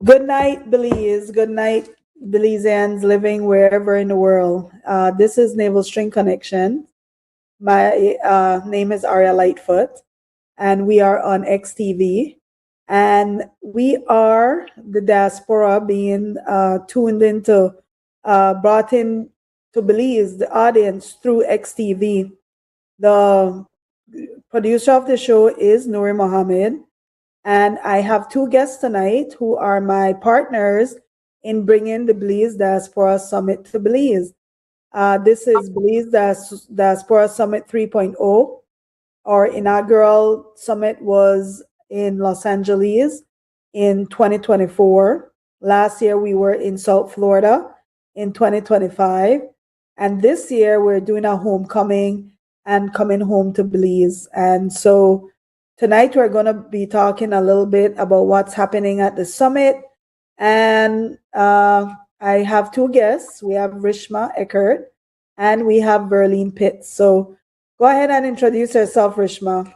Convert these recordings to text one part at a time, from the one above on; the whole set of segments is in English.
Good night, Belize. Good night, Belizeans living wherever in the world. This is Naval String Connection. My name is ARIA Lightfoot, and we are on XTV. And we are the diaspora being tuned into, brought in to Belize, the audience through XTV. The producer of the show is Nouri Mohammed. And I have two guests tonight who are my partners in bringing the Belize Diaspora Summit to Belize. This is Belize Diaspora Summit 3.0. Our inaugural summit was in Los Angeles in 2024. Last year, we were in South Florida in 2025. And this year, we're doing a homecoming and coming home to Belize. And so tonight, we're going to be talking a little bit about what's happening at the summit. And I have two guests. We have Rishma Eckert and we have Verlene Pitts. So go ahead and introduce yourself, Rishma.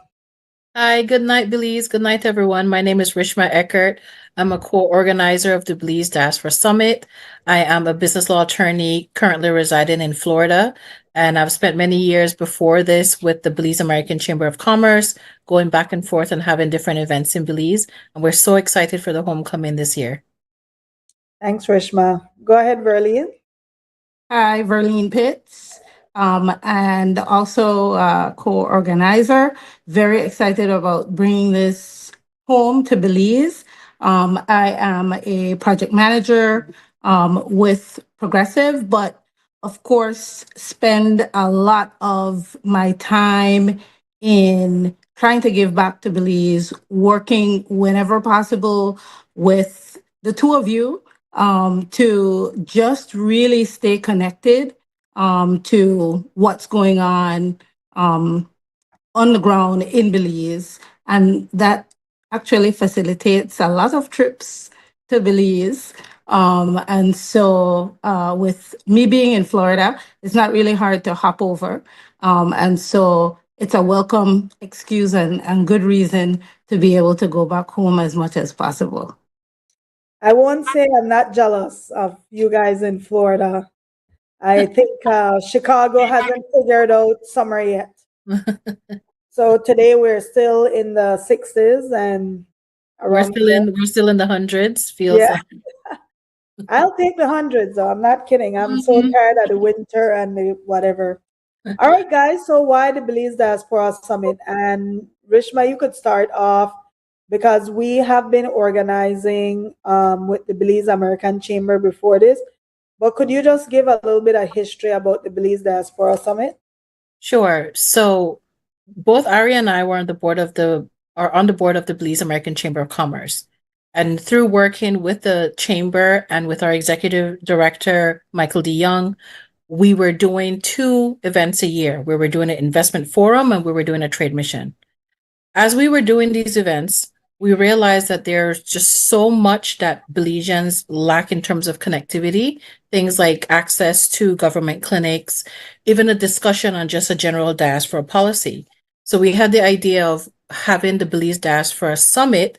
Hi, good night, Belize. Good night, everyone. My name is Rishma Eckert. I'm a co-organizer of the Belize Diaspora Summit. I am a business law attorney currently residing in Florida, and I've spent many years before this with the Belize American Chamber of Commerce, going back and forth and having different events in Belize. And we're so excited for the homecoming this year. Thanks, Rishma. Go ahead, Verlene. Hi, Verlene Pitts, and also a co-organizer. Very excited about bringing this home to Belize. I am a project manager with Progressive, but of course, spend a lot of my time in trying to give back to Belize, working whenever possible with the two of you to just really stay connected to what's going on the ground in Belize. And that actually facilitates a lot of trips to Belize. And so with me being in Florida, it's not really hard to hop over. And so it's a welcome excuse and good reason to be able to go back home as much as possible. I won't say I'm not jealous of you guys in Florida. I think Chicago hasn't figured out summer yet. So today we're still in the 60s and we're still in the hundreds. Feels like. I'll take the hundreds though. I'm not kidding. I'm so tired of the winter and the whatever. All right, guys. So why the Belize Diaspora Summit? And Rishma, you could start off, because we have been organizing with the Belize American Chamber before this. But could you just give a little bit of history about the Belize Diaspora Summit? Sure. So both ARIA and I were on the board of the Belize American Chamber of Commerce. And through working with the chamber and with our executive director, Michael D. Young, we were doing 2 events a year. We were doing an investment forum and we were doing a trade mission. As we were doing these events, we realized that there's just so much that Belizeans lack in terms of connectivity, things like access to government clinics, even a discussion on just a general diaspora policy. So we had the idea of having the Belize Diaspora Summit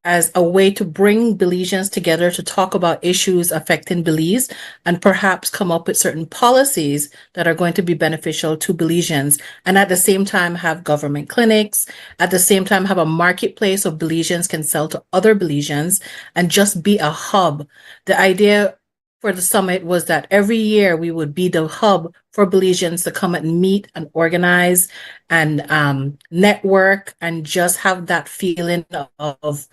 as a way to bring Belizeans together to talk about issues affecting Belize and perhaps come up with certain policies that are going to be beneficial to Belizeans, and at the same time have government clinics, at the same time have a marketplace so Belizeans can sell to other Belizeans and just be a hub. The idea for the summit was that every year we would be the hub for Belizeans to come and meet and organize and network and just have that feeling of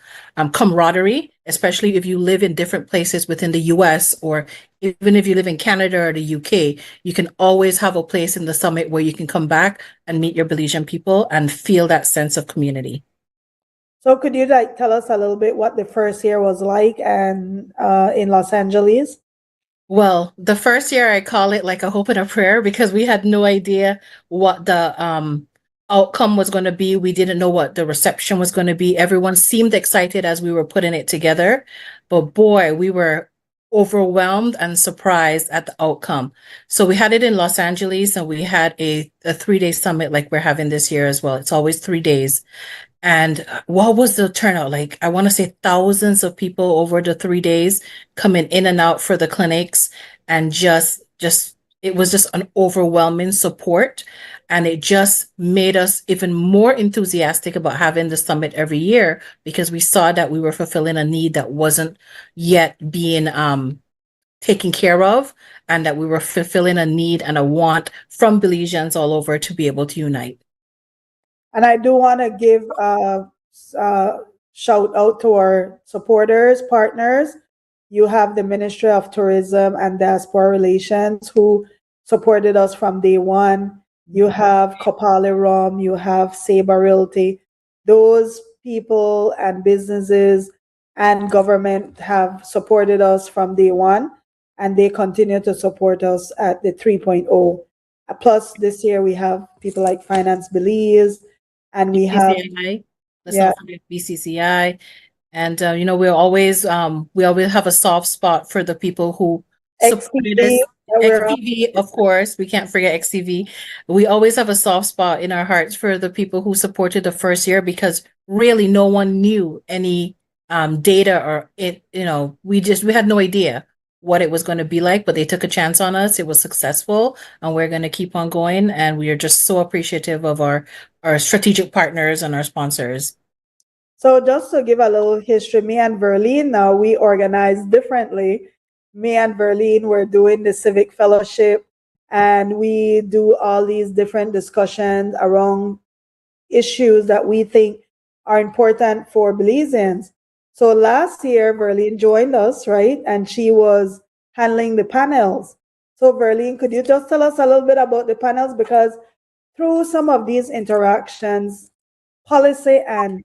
camaraderie, especially if you live in different places within the US, or even if you live in Canada or the UK, you can always have a place in the summit where you can come back and meet your Belizean people and feel that sense of community. So could you tell us a little bit what the first year was like and in Los Angeles? Well, the first year I call it like a hope and a prayer, because we had no idea what the outcome was going to be. We didn't know what the reception was going to be. Everyone seemed excited as we were putting it together, but boy, we were overwhelmed and surprised at the outcome. So we had it in Los Angeles, and we had a 3-day summit like we're having this year as well. It's always 3 days. And what was the turnout like? I want to say thousands of people over the 3 days coming in and out for the clinics, and just it was just an overwhelming support, and it just made us even more enthusiastic about having the summit every year, because we saw that we were fulfilling a need that wasn't yet being taken care of, and that we were fulfilling a need and a want from Belizeans all over to be able to unite. And I do want to give a shout out to our supporters, partners. You have the Ministry of Tourism and Diaspora Relations who supported us from day one. You have Kopali Rum, you have Sabre Realty. Those people and businesses and government have supported us from day one, and they continue to support us at the 3.0. Plus, this year we have people like Finance Belize, and we have, BCCI, let's yeah, not forget BCCI. And we always have a soft spot for the people who supported us. XTV that we're on. XTV, of course, we can't forget XTV. We always have a soft spot in our hearts for the people who supported the first year, because really no one knew any data, or we had no idea what it was going to be like, but they took a chance on us. It was successful, and we're going to keep on going, and we are just so appreciative of our strategic partners and our sponsors. So just to give a little history, me and Verlene now, we organize differently. Me and Verlene, we're doing the Civic Fellowship, and we do all these different discussions around issues that we think are important for Belizeans. So last year, Verlene joined us, right? And she was handling the panels. So Verlene, could you just tell us a little bit about the panels? Because through some of these interactions, policy and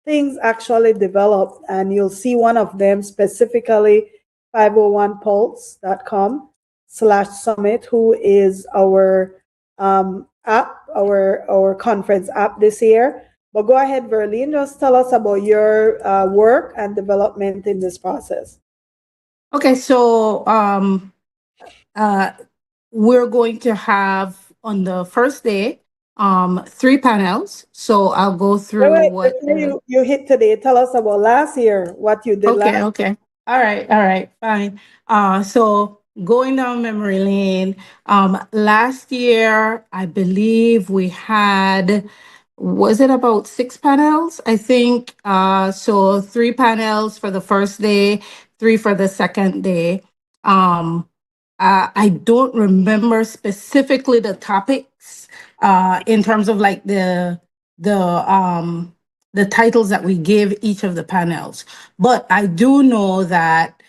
things actually develop, and you'll see one of them specifically 501pulse.com/summit, who is our app, our conference app this year. But go ahead, Verlene, just tell us about your work and development in this process. Okay, so we're going to have on the first day 3 panels. So I'll go through Wait, what before you hit today, tell us about last year, what you did last. okay. All right, fine. So going down memory lane, last year I believe we had, was it about 6 panels? I think so 3 panels for the first day, 3 for the second day. I don't remember specifically the topics in terms of like the titles that we give each of the panels, but I do know that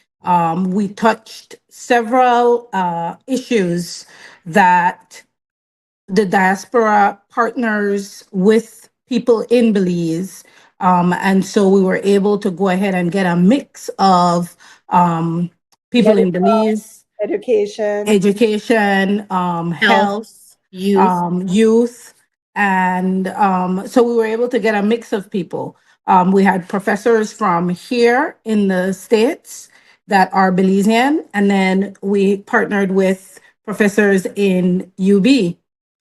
we touched several issues that the diaspora partners with people in Belize. And so we were able to go ahead and get a mix of people in Belize, Education. health, youth. And so we were able to get a mix of people. We had professors from here in the States that are Belizean, and then we partnered with professors in UB.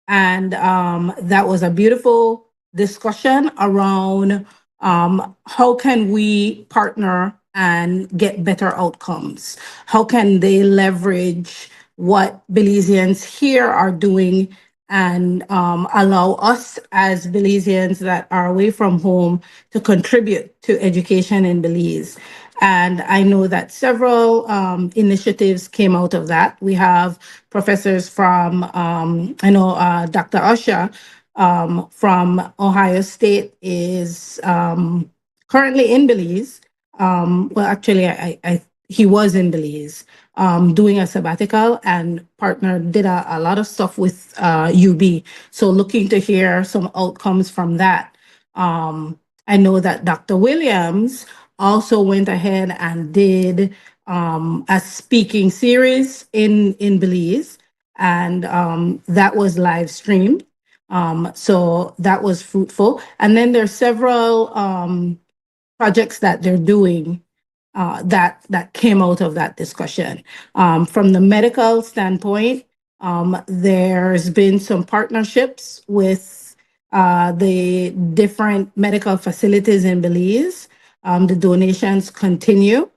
And that was a beautiful discussion around how can we partner and get better outcomes? How can they leverage what Belizeans here are doing and allow us as Belizeans that are away from home to contribute to education in Belize? And I know that several initiatives came out of that. We have professors from, I know Dr. Usher from Ohio State is currently in Belize. Well, actually, he was in Belize doing a sabbatical and did a lot of stuff with UB. So looking to hear some outcomes from that. I know that Dr. Williams also went ahead and did a speaking series in Belize, and that was live streamed. So that was fruitful. And then there's several projects that they're doing that came out of that discussion. From the medical standpoint, there's been some partnerships with the different medical facilities in Belize. The donations continue.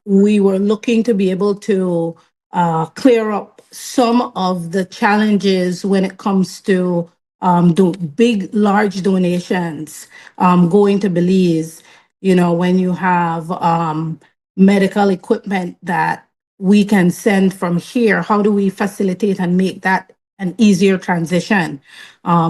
We were looking to be able to clear up some of the challenges when it comes to do big, large donations going to Belize. You know, when you have medical equipment that we can send from here, how do we facilitate and make that an easier transition?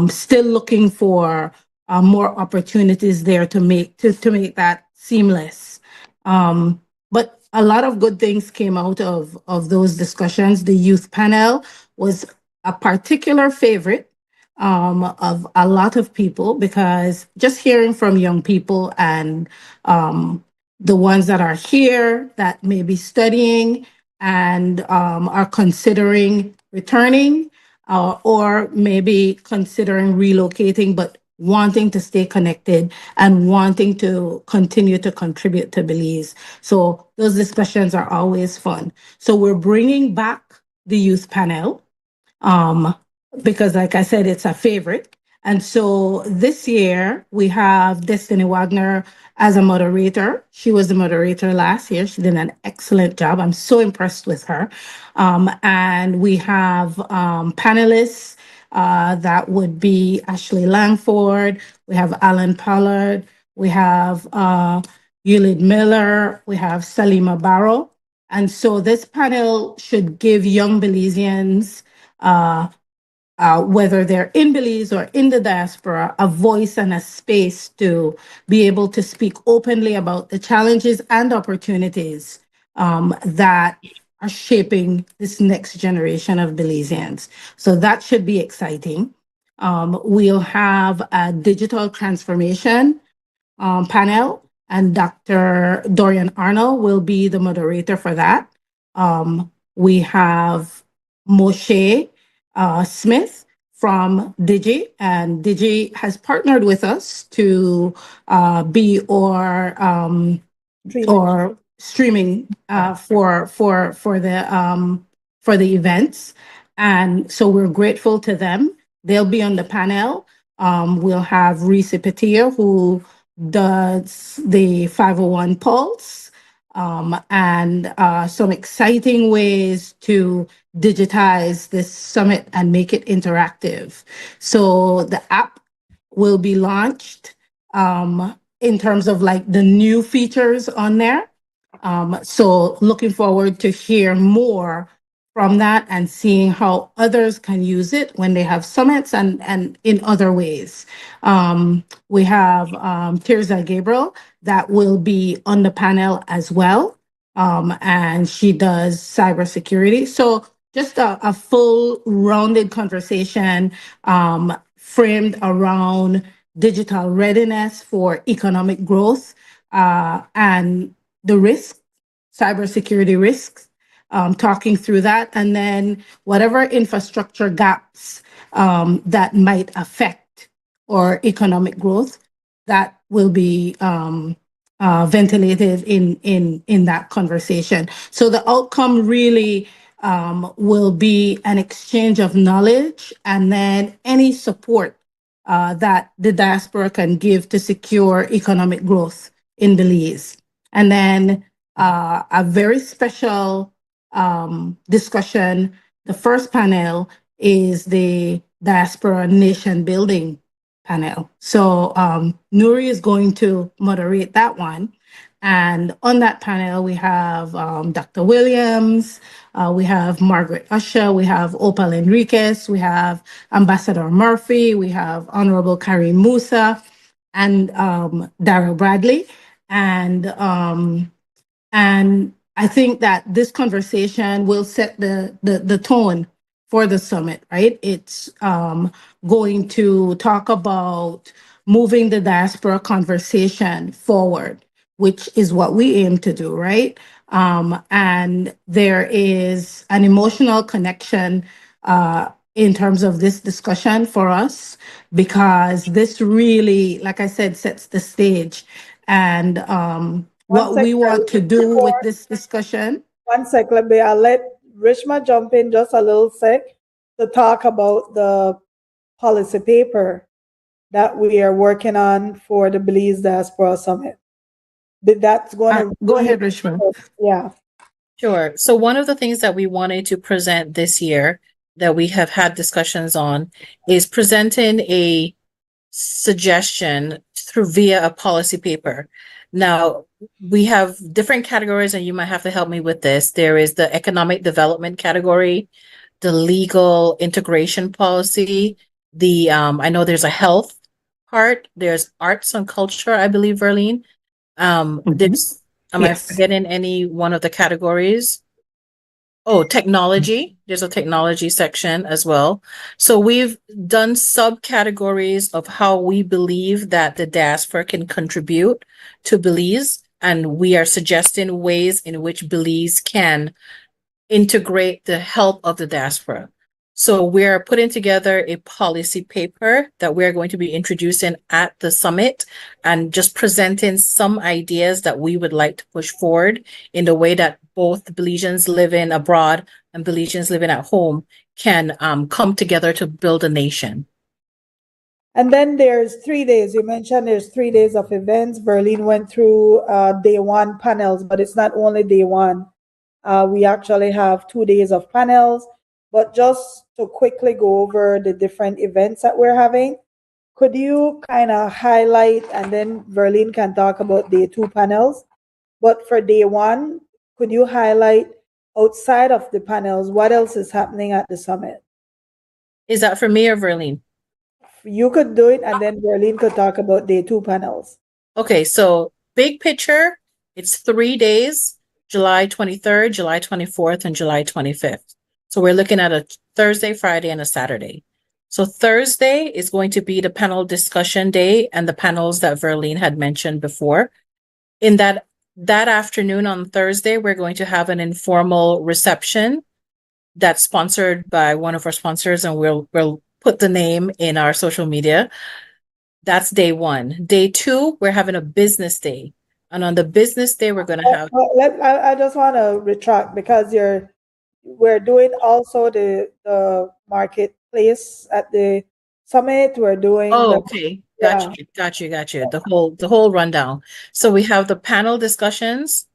Still looking for more opportunities there to make that seamless. But a lot of good things came out of those discussions. The youth panel was a particular favorite of a lot of people, because just hearing from young people and the ones that are here that may be studying and are considering returning, or maybe considering relocating, but wanting to stay connected and wanting to continue to contribute to Belize. So those discussions are always fun. So we're bringing back the youth panel because, like I said, it's a favorite. And so this year we have Destiny Wagner as a moderator. She was the moderator last year. She did an excellent job. I'm so impressed with her. And we have panelists that would be Ashley Langford. We have Alan Pollard. We have Yulid Miller. We have Salima Barrow. And so this panel should give young Belizeans whether they're in Belize or in the diaspora, a voice and a space to be able to speak openly about the challenges and opportunities that are shaping this next generation of Belizeans. So that should be exciting. We'll have a digital transformation panel, and Dr. Dorian Arnold will be the moderator for that. We have Moshe Smith from Digi, and Digi has partnered with us to be or streaming for the events, and so we're grateful to them. They'll be on the panel. We'll have Reese Petir, who does the 501 Pulse, and some exciting ways to digitize this summit and make it interactive. So the app will be launched in terms of like the new features on there. So looking forward to hear more from that and seeing how others can use it when they have summits and in other ways. We have Tirza Gabriel that will be on the panel as well. And she does cybersecurity. So just a full rounded conversation framed around digital readiness for economic growth and the risks, cybersecurity risks, talking through that, and then whatever infrastructure gaps that might affect our economic growth, that will be ventilated in that conversation. So the outcome really will be an exchange of knowledge, and then any support that the diaspora can give to secure economic growth in Belize. And then a very special discussion. The first panel is the Diaspora Nation Building panel. So Nuri is going to moderate that one. And on that panel, we have Dr. Williams, we have Margaret Usher, we have Opal Enriquez, we have Ambassador Murphy, we have Honorable Karim Musa, and Daryl Bradley. And I think that this conversation will set the tone for the summit, right? It's going to talk about moving the diaspora conversation forward, which is what we aim to do, right? And there is an emotional connection in terms of this discussion for us, because this really, like I said, sets the stage. And what we want to do with this discussion. One sec, I'll let Rishma jump in just a little sec to talk about the policy paper that we are working on for the Belize Diaspora Summit. That's going to Go ahead, Richmond. Yeah. Sure. So one of the things that we wanted to present this year that we have had discussions on is presenting a suggestion through via a policy paper. Now, we have different categories, and you might have to help me with this. There is the economic development category, the legal integration policy, the I know there's a health part, there's arts and culture, I believe, Verlene. There's am I Yes. forgetting any one of the categories? Oh, technology. There's a technology section as well. So we've done subcategories of how we believe that the diaspora can contribute to Belize, and we are suggesting ways in which Belize can integrate the help of the diaspora. So we're putting together a policy paper that we're going to be introducing at the summit and just presenting some ideas that we would like to push forward in the way that both Belizeans living abroad and Belizeans living at home can come together to build a nation. And then there's 3 days. You mentioned there's 3 days of events. Verlene went through day one panels, but it's not only day one. We actually have 2 days of panels. But just to quickly go over the different events that we're having, could you kind of highlight, and then Verlene can talk about day two panels. But for day one, could you highlight outside of the panels, what else is happening at the summit? Is that for me or Verlene? You could do it, and then Verlene could talk about day two panels. Okay, so big picture, it's 3 days, July 23rd, July 24th, and July 25th. So we're looking at a Thursday, Friday, and a Saturday. So Thursday is going to be the panel discussion day and the panels that Verlene had mentioned before. In that afternoon on Thursday, we're going to have an informal reception that's sponsored by one of our sponsors, and we'll put the name in our social media. That's day one. Day two, we're having a business day. And on the business day, we're going to have... I just want to retract, because we're doing also the marketplace at the summit. We're doing okay. Got you. The whole rundown. So we have the panel discussions.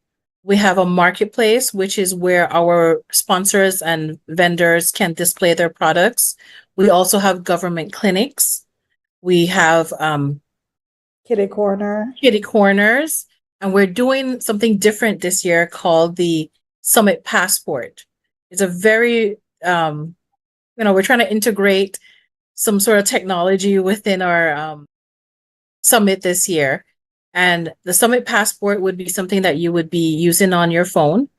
We have a marketplace, which is where our sponsors and vendors can display their products. We also have government clinics. We have kitty corners, and we're doing something different this year called the Summit Passport. It's a very we're trying to integrate some sort of technology within our summit this year. And the Summit Passport would be something that you would be using on your phone.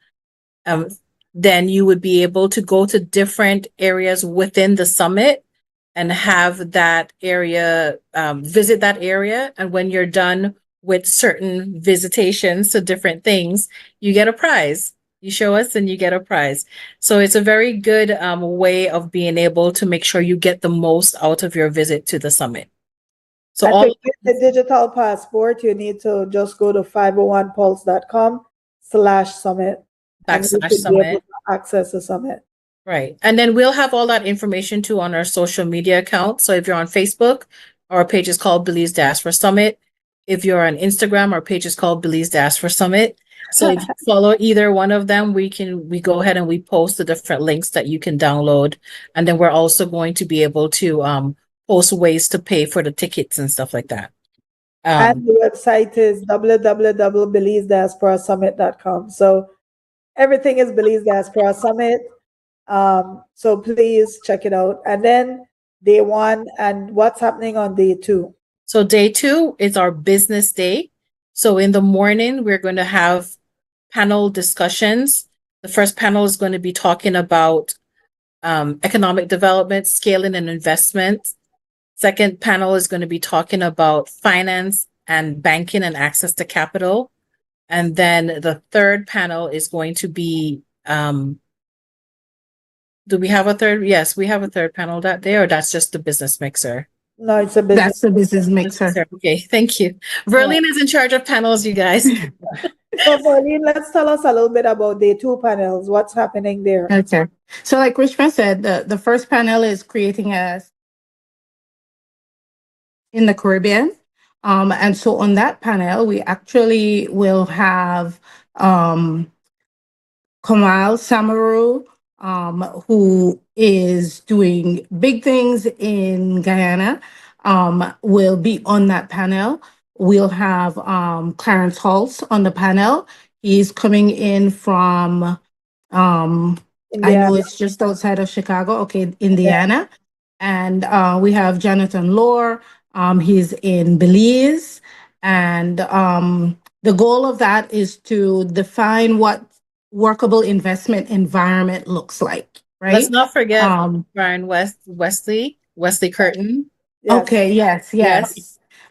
Then you would be able to go to different areas within the summit and have that area, visit that area. And when you're done with certain visitations to different things, you get a prize. You show us and you get a prize. So it's a very good way of being able to make sure you get the most out of your visit to the summit. So to get the digital passport, you need to just go to 501pulse.com/summit. /summit. Access the summit. Right. And then we'll have all that information too on our social media account. So if you're on Facebook, our page is called Belize Diaspora Summit. If you're on Instagram, our page is called Belize Diaspora Summit. So if you follow either one of them, we go ahead and we post the different links that you can download. And then we're also going to be able to post ways to pay for the tickets and stuff like that. And the website is www.belizediasporasummit.com. So everything is Belize Diaspora Summit. So please check it out. And then day one, and what's happening on day two? So day two is our business day. So in the morning, we're going to have panel discussions. The first panel is going to be talking about economic development, scaling and investment. Second panel is going to be talking about finance and banking and access to capital. And then the third panel is going to be, do we have a third? Yes, we have a third panel that day, or that's just the business mixer? No, it's a business. That's the business mixer. Okay, thank you. Verlene is in charge of panels, you guys. So Verlene, let's tell us a little bit about day two panels. What's happening there? Okay. So like Richmond said, the first panel is creating a in the Caribbean. And so on that panel, we actually will have Kamal Samaru, who is doing big things in Guyana, will be on that panel. We'll have Clarence Hulse on the panel. He's coming in from, I know Indiana. it's just outside of Chicago, okay, Indiana. And we have Jonathan Lohr, he's in Belize. And the goal of that is to define what workable investment environment looks like, right? Let's not forget Brian Wesley Curtin. Yes. Okay, yes.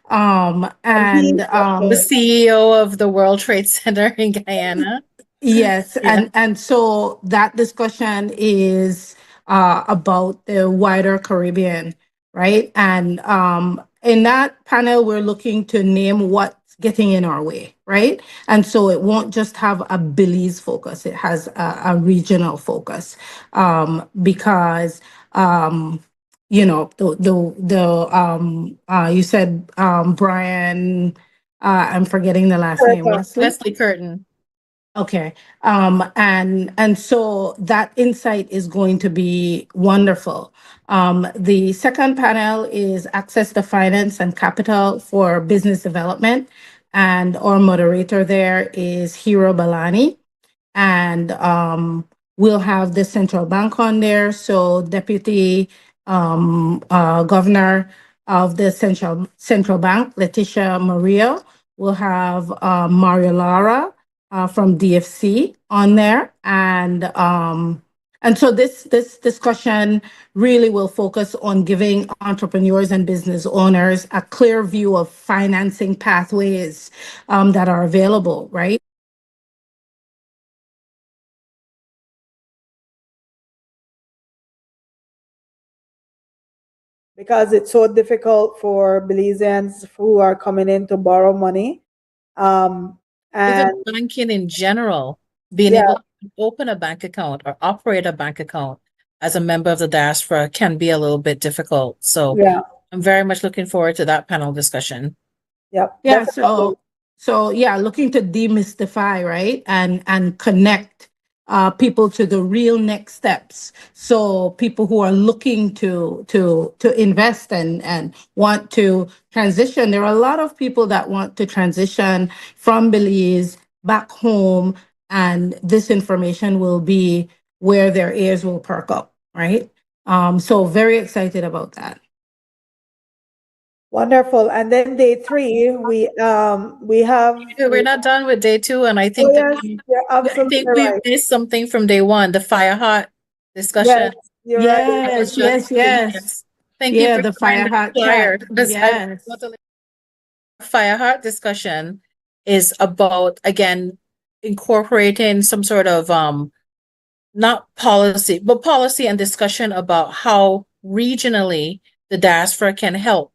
And The CEO of the World Trade Center in Guyana. Yes, and so that discussion is about the wider Caribbean, right? And in that panel, we're looking to name what's getting in our way, right? And so it won't just have a Belize focus; it has a regional focus, because you know you said Brian, I'm forgetting the last name, Wesley Curtin. Okay. And so that insight is going to be wonderful. The second panel is access to finance and capital for business development. And our moderator there is Hiro Balani. And we'll have the central bank on there. So Deputy Governor of the Central Bank, Leticia Murillo, will have Mario Lara from DFC on there. And so this discussion really will focus on giving entrepreneurs and business owners a clear view of financing pathways that are available, right? Because it's so difficult for Belizeans who are coming in to borrow money. And even banking in general, being able to open a bank account or operate a bank account as a member of the diaspora can be a little bit difficult. So I'm very much looking forward to that panel discussion. Yeah. So looking to demystify, right, and connect people to the real next steps. So people who are looking to invest and want to transition. There are a lot of people that want to transition from Belize back home, and this information will be where their ears will perk up, right? So very excited about that. Wonderful. And then day 3, we have. We're not done with day 2, and I think we missed something from day 1, the fire hot discussion. Yes. Thank you for the fire hot chat. Yes. Fire hot discussion is about, again, incorporating some sort of not policy, but policy and discussion about how regionally the diaspora can help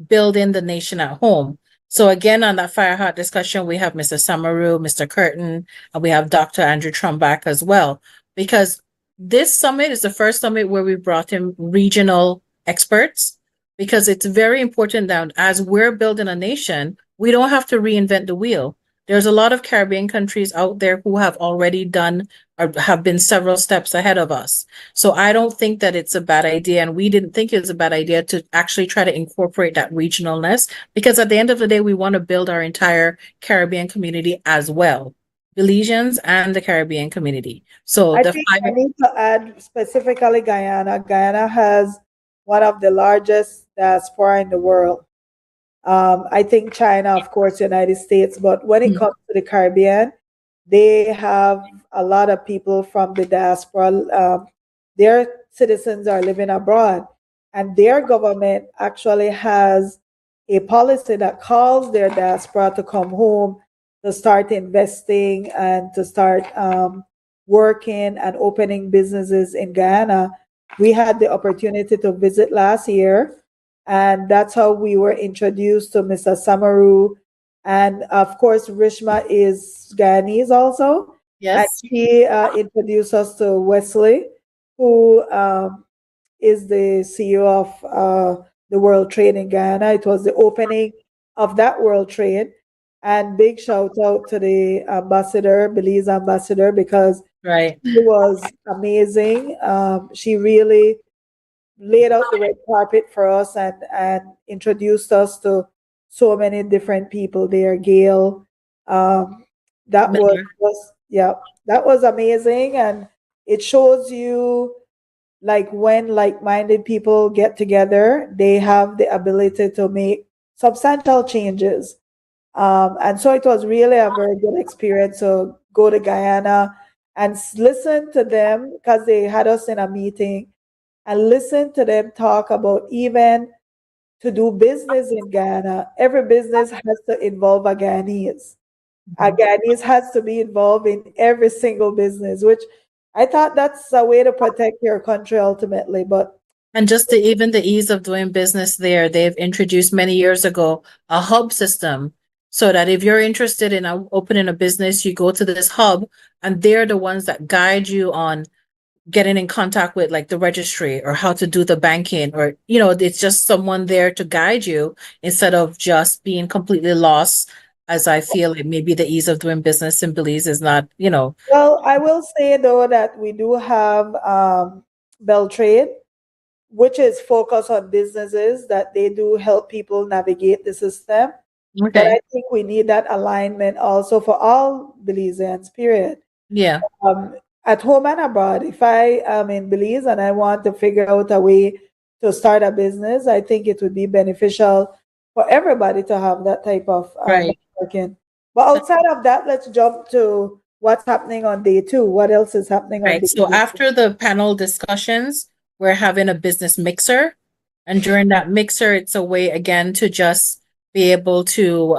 building the nation at home. So again, on that Fire Heart discussion, we have Mr. Samaru, Mr. Curtin, and we have Dr. Andrew Trumbach as well, because this summit is the first summit where we brought in regional experts, because it's very important that as we're building a nation, we don't have to reinvent the wheel. There's a lot of Caribbean countries out there who have already done or have been several steps ahead of us. So I don't think that it's a bad idea, and we didn't think it was a bad idea to actually try to incorporate that regionalness, because at the end of the day, we want to build our entire Caribbean community as well, Belizeans and the Caribbean community. So I think I need to add specifically Guyana. Guyana has one of the largest diaspora in the world. I think China, of course, United States, but when it comes to the Caribbean, they have a lot of people from the diaspora. Their citizens are living abroad, and their government actually has a policy that calls their diaspora to come home to start investing and to start working and opening businesses in Guyana. We had the opportunity to visit last year, and that's how we were introduced to Mr. Samaru. And of course, Rishma is Guyanese also. Yes. And she introduced us to Wesley, who is the CEO of the World Trade in Guyana. It was the opening of that World Trade. And big shout out to the ambassador, Belize ambassador, because Right. she was amazing. She really laid out the red carpet for us and introduced us to so many different people there. Gail, um, that Miller. was yeah, that was amazing, and it shows you like when like-minded people get together, they have the ability to make substantial changes. And so it was really a very good experience to go to Guyana and listen to them because they had us in a meeting and listen to them talk about even to do business in Guyana. Every business has to involve a Guyanese. A Mhm. Guyanese has to be involved in every single business, which I thought that's a way to protect your country ultimately. But And just even the ease of doing business there, they've introduced many years ago a hub system so that if you're interested in opening a business, you go to this hub and they're the ones that guide you on getting in contact with like the registry or how to do the banking, or it's just someone there to guide you instead of just being completely lost, as I feel like maybe the ease of doing business in Belize is not. well, I will say though that we do have Beltrade, which is focused on businesses that they do help people navigate the system. But Okay. I think we need that alignment also for all Belizeans, period. Yeah. Um, at home and abroad, if I am in Belize and I want to figure out a way to start a business, I think it would be beneficial for everybody to have that type of Right. networking. But outside of that, let's jump to what's happening on day two. What else is happening on Right. day So two? after the panel discussions, we're having a business mixer. And during that mixer, it's a way again to just be able to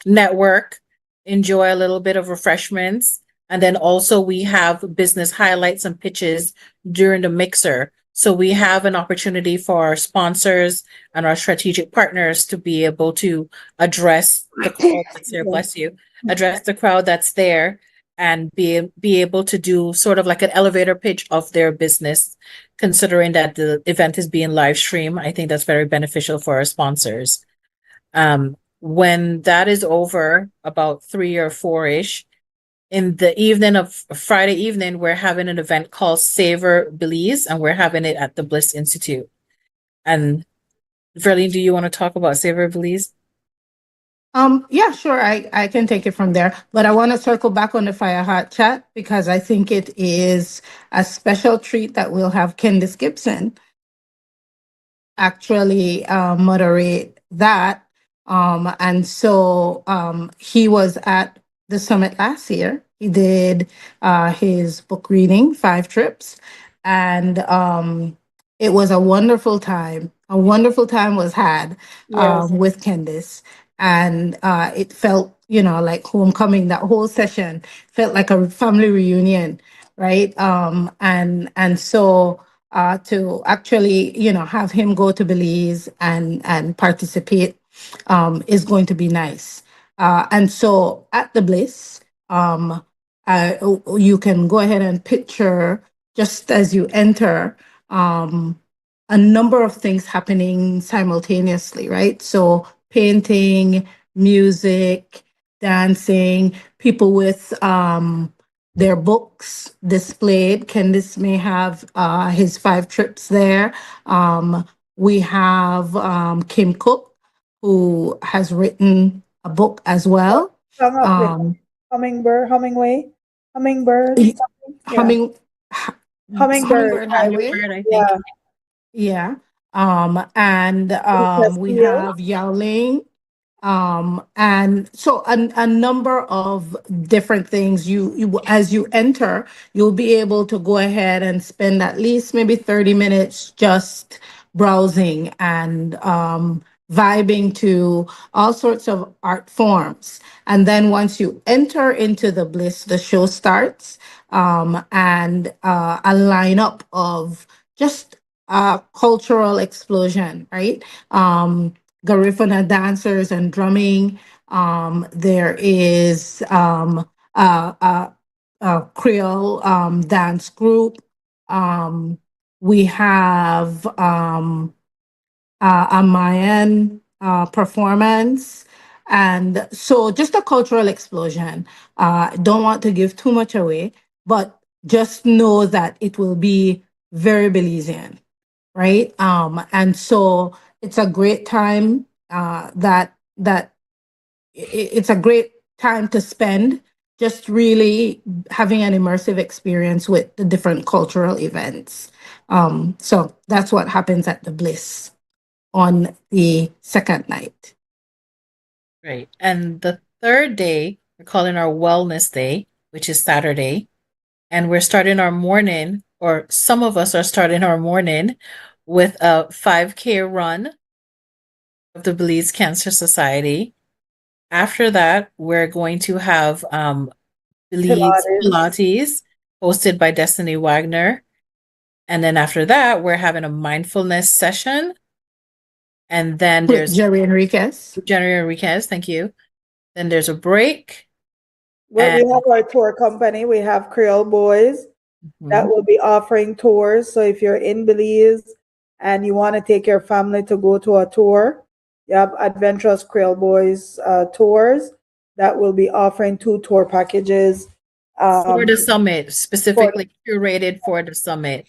network, enjoy a little bit of refreshments. And then also we have business highlights and pitches during the mixer. So we have an opportunity for our sponsors and our strategic partners to be able to address the crowd that's there, bless you, address the crowd that's there and be able to do sort of like an elevator pitch of their business, considering that the event is being live streamed. I think that's very beneficial for our sponsors. When that is over, about 3 or 4-ish, in the evening of Friday evening, we're having an event called Savor Belize, and we're having it at the Bliss Institute. And Verlene, do you want to talk about Savor Belize? Yeah, sure. I can take it from there, but I want to circle back on the Fire Heart chat because I think it is a special treat that we'll have Candice Gibson actually moderate that. And so he was at the summit last year. He did his book reading, Five Trips, and it was a wonderful time. A wonderful time was had Yes. with Candice, and it felt, like homecoming. That whole session felt like a family reunion, right? And so to actually, have him go to Belize and participate is going to be nice. And so at the Bliss, you can go ahead and picture just as you enter a number of things happening simultaneously, right? So painting, music, dancing, people with their books displayed. Candice may have his five trips there. We have Kim Cook, who has written a book as well. Song of the Um, hummingbird, he- something. Yeah, humming, hu- hummingbird. Hummingbird I Highway. Hummingbird, I think. yeah, Yeah. And we Castile. have Yowling. And so a number of different things you as you enter, you'll be able to go ahead and spend at least maybe 30 minutes just browsing and vibing to all sorts of art forms. And then once you enter into the Bliss, the show starts, and a lineup of just cultural explosion, right? Garifuna dancers and drumming. There is a Creole dance group. We have a Mayan performance. And so just a cultural explosion. Don't want to give too much away, but just know that it will be very Belizean, right? And so it's a great time it's a great time to spend just really having an immersive experience with the different cultural events. So that's what happens at the Bliss on the second night. Right. And the third day, we're calling our wellness day, which is Saturday. And we're starting our morning, or some of us are starting our morning with a 5K run of the Belize Cancer Society. After that, we're going to have Belize Pilates. Pilates hosted by Destiny Wagner. And then after that, we're having a mindfulness session. And then With there's Jerry Enriquez. January Enriquez, thank you. Then there's a break. Well, we have our tour company. We have Creole Boys that Mhm. will be offering tours. So if you're in Belize and you want to take your family to go to a tour, you have Adventurous Creole Boys tours that will be offering 2 tour packages. For the Um, summit, specifically curated for the summit.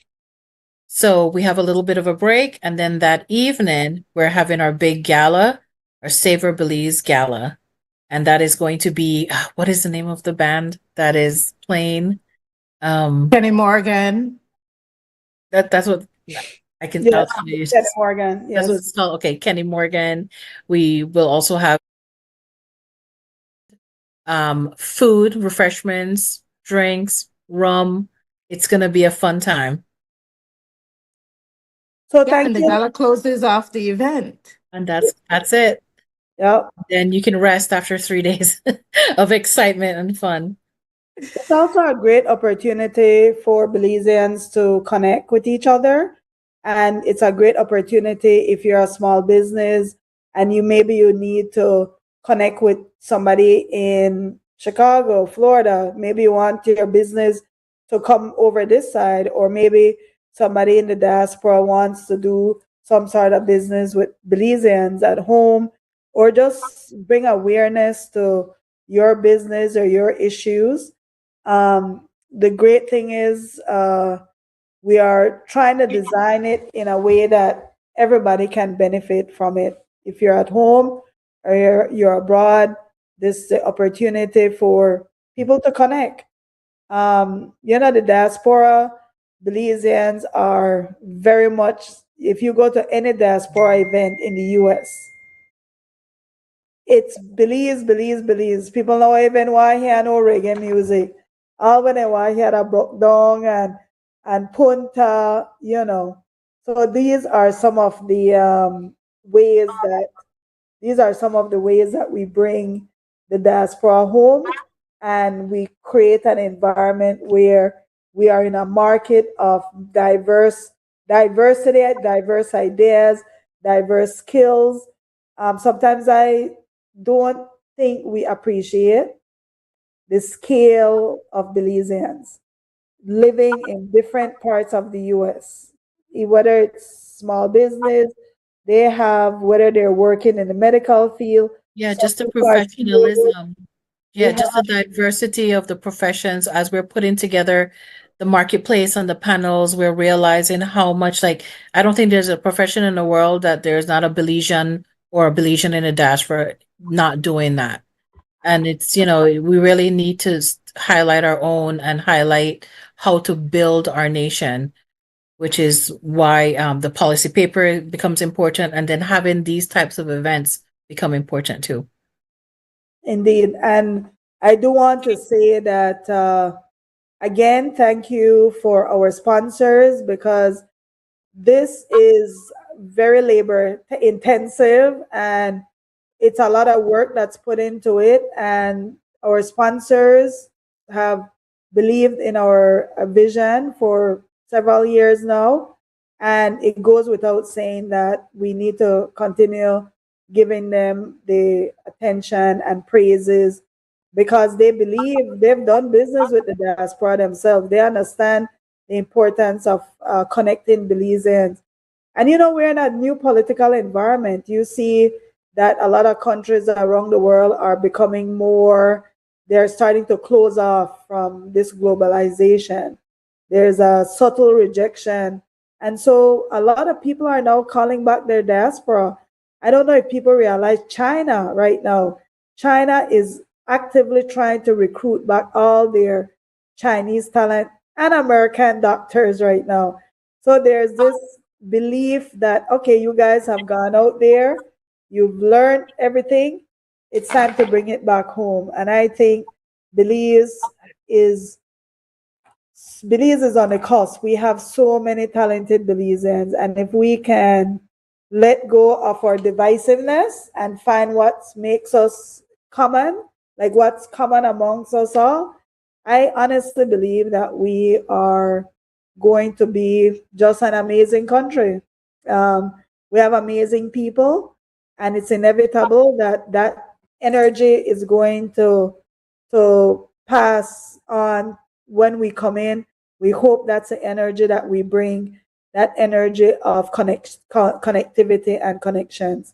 So we have a little bit of a break, and then that evening we're having our big gala, our Savor Belize gala, and that is going to be what is the name of the band that is playing? Kenny Morgan. That's what I can. I'll yes, tell you. Jenny Morgan. That's what Yes. it's called. Okay, Kenny Morgan. We will also have food, refreshments, drinks, rum. It's gonna be a fun time. So Yeah, thank and the you. gala closes off the event. And that's it. Yep. Then you can rest after 3 days of excitement and fun. It's also a great opportunity for Belizeans to connect with each other. And it's a great opportunity if you're a small business and you need to connect with somebody in Chicago, Florida. Maybe you want your business to come over this side, or maybe somebody in the diaspora wants to do some sort of business with Belizeans at home, or just bring awareness to your business or your issues. The great thing is we are trying to design it in a way that everybody can benefit from it. If you're at home or you're abroad, this is the opportunity for people to connect. The diaspora, Belizeans are very much, if you go to any diaspora event in the US, it's Belize, Belize, Belize. People know even why he had no reggae music. Albany why he had a broke down and Punta. So ways that these are some of the ways that we bring the diaspora home, and we create an environment where we are in a market of diversity, diverse ideas, diverse skills. Sometimes I don't think we appreciate the scale of Belizeans living in different parts of the US, whether it's small business, whether they're working in the medical field, Yeah, some just the people are CAs, professionalism. they Yeah, have, just the diversity of the professions as we're putting together the marketplace and the panels, we're realizing how much I don't think there's a profession in the world that there's not a Belizean or a Belizean in a diaspora not doing that. And we really need to highlight our own and highlight how to build our nation, which is why the policy paper becomes important, and then having these types of events become important too. indeed. And I do want to say that, again, thank you for our sponsors, because this is very labor intensive and it's a lot of work that's put into it. And our sponsors have believed in our vision for several years now. And it goes without saying that we need to continue giving them the attention and praises, because they believe they've done business with the diaspora themselves. They understand the importance of connecting Belizeans. And we're in a new political environment. You see that a lot of countries around the world are becoming more, they're starting to close off from this globalization. There's a subtle rejection. And so a lot of people are now calling back their diaspora. I don't know if people realize China right now, China is actively trying to recruit back all their Chinese talent and American doctors right now. So there's this belief that, okay, you guys have gone out there, you've learned everything, it's time to bring it back home. And I think Belize is Belize is on the cusp. We have so many talented Belizeans, and if we can let go of our divisiveness and find what makes us common, like what's common amongst us all, I honestly believe that we are going to be just an amazing country. We have amazing people, and it's inevitable that that energy is going to pass on when we come in. We hope that's the energy that we bring, that energy of connectivity and connections.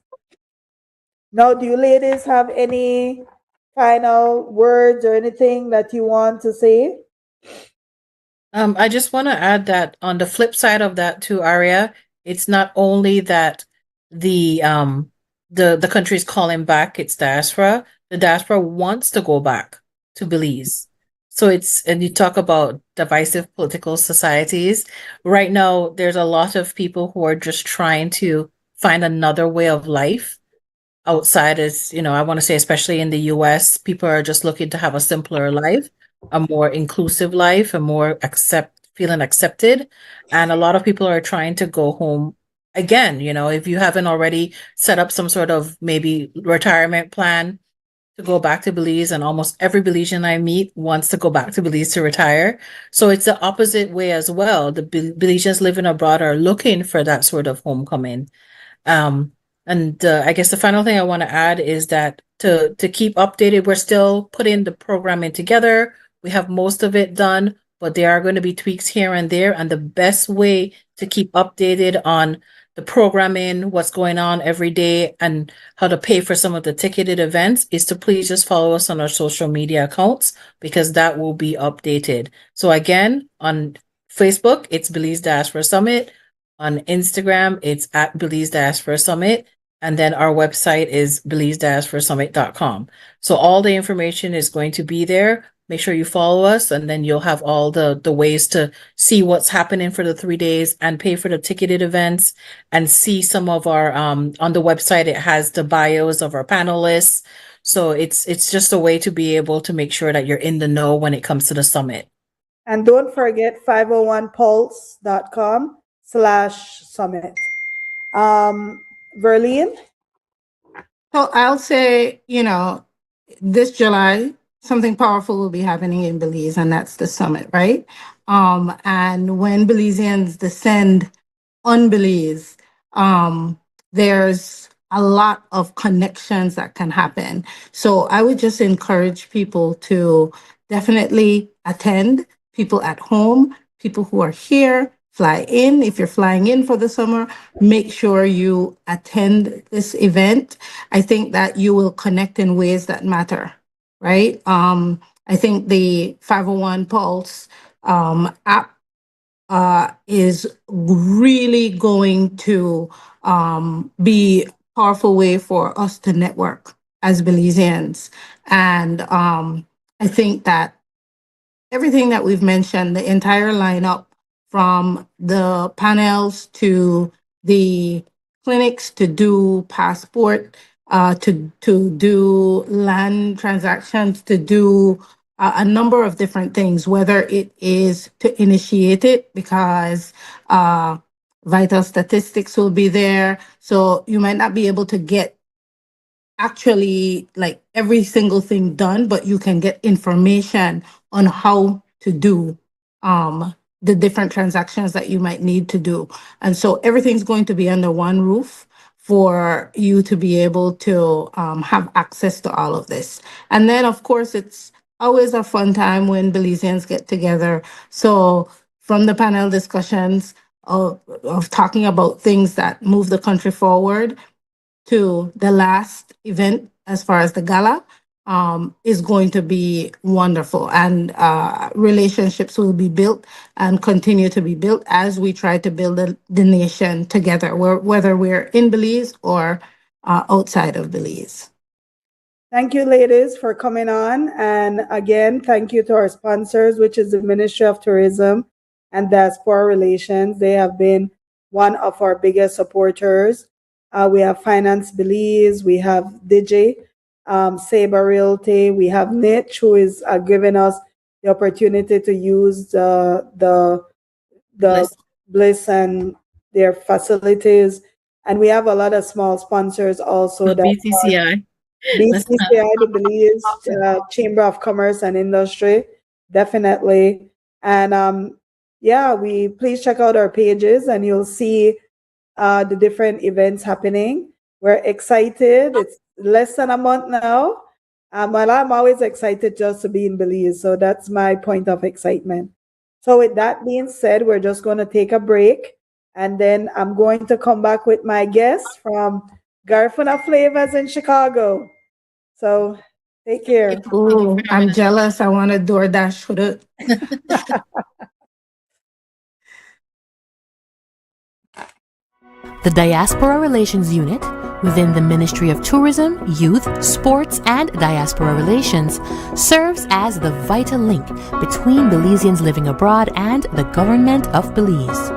Now, do you ladies have any final words or anything that you want to say? I just want to add that on the flip side of that too, Aria, it's not only that the country is calling back its diaspora, the diaspora wants to go back to Belize. So it's, and you talk about divisive political societies. Right now, there's a lot of people who are just trying to find another way of life outside. Is, I want to say, especially in the US, people are just looking to have a simpler life, a more inclusive life, a more feeling accepted. And a lot of people are trying to go home again. If you haven't already set up some sort of maybe retirement plan to go back to Belize, and almost every Belizean I meet wants to go back to Belize to retire. So it's the opposite way as well. The Belizeans living abroad are looking for that sort of homecoming. Um, and I guess the final thing I want to add is that to keep updated, we're still putting the programming together. We have most of it done, but there are going to be tweaks here and there. And the best way to keep updated on the programming, what's going on every day, and how to pay for some of the ticketed events is to please just follow us on our social media accounts, because that will be updated. So again, on Facebook, it's Belize Diaspora Summit. On Instagram, it's at Belize Diaspora Summit. And then our website is BelizeDiasporaSummit.com. So all the information is going to be there. Make sure you follow us, and then you'll have all the ways to see what's happening for the 3 days and pay for the ticketed events, and see some of our on the website. It has the bios of our panelists. So it's just a way to be able to make sure that you're in the know when it comes to the summit. And don't forget 501pulse.com/summit. Verlene? So I'll say, this July, something powerful will be happening in Belize, and that's the summit, right? And when Belizeans descend on Belize, there's a lot of connections that can happen. So I would just encourage people to definitely attend, people at home, people who are here, fly in. If you're flying in for the summer, make sure you attend this event. I think that you will connect in ways that matter, right? I think the 501 Pulse app is really going to be a powerful way for us to network as Belizeans. And I think that everything that we've mentioned, the entire lineup, from the panels to the clinics to do passport, to do land transactions, to do a number of different things, whether it is to initiate it, because vital statistics will be there. So you might not be able to get actually like every single thing done, but you can get information on how to do the different transactions that you might need to do. And so everything's going to be under one roof for you to be able to have access to all of this. And then, of course, it's always a fun time when Belizeans get together. So from the panel discussions, of talking about things that move the country forward to the last event as far as the gala is going to be wonderful. And relationships will be built and continue to be built as we try to build the nation together, whether we're in Belize or outside of Belize. Thank you, ladies, for coming on. And again, thank you to our sponsors, which is the Ministry of Tourism and Diaspora Relations. They have been one of our biggest supporters. We have Finance Belize, we have Digi, Sabre Realty, we have Niche, who is giving us the opportunity to use the Bliss and their facilities. And we have a lot of small sponsors also. BCCI. BCCI, the Belize Chamber of Commerce and Industry, definitely. And we please check out our pages and you'll see the different events happening. We're excited. It's less than a month now. Well, I'm always excited just to be in Belize, so that's my point of excitement. So with that being said, we're just going to take a break, and then I'm going to come back with my guests from Garifuna Flavors in Chicago. So take care. Ooh, I'm jealous. I want a DoorDash for it. The Diaspora Relations Unit within the Ministry of Tourism, Youth, Sports, and Diaspora Relations serves as the vital link between Belizeans living abroad and the government of Belize.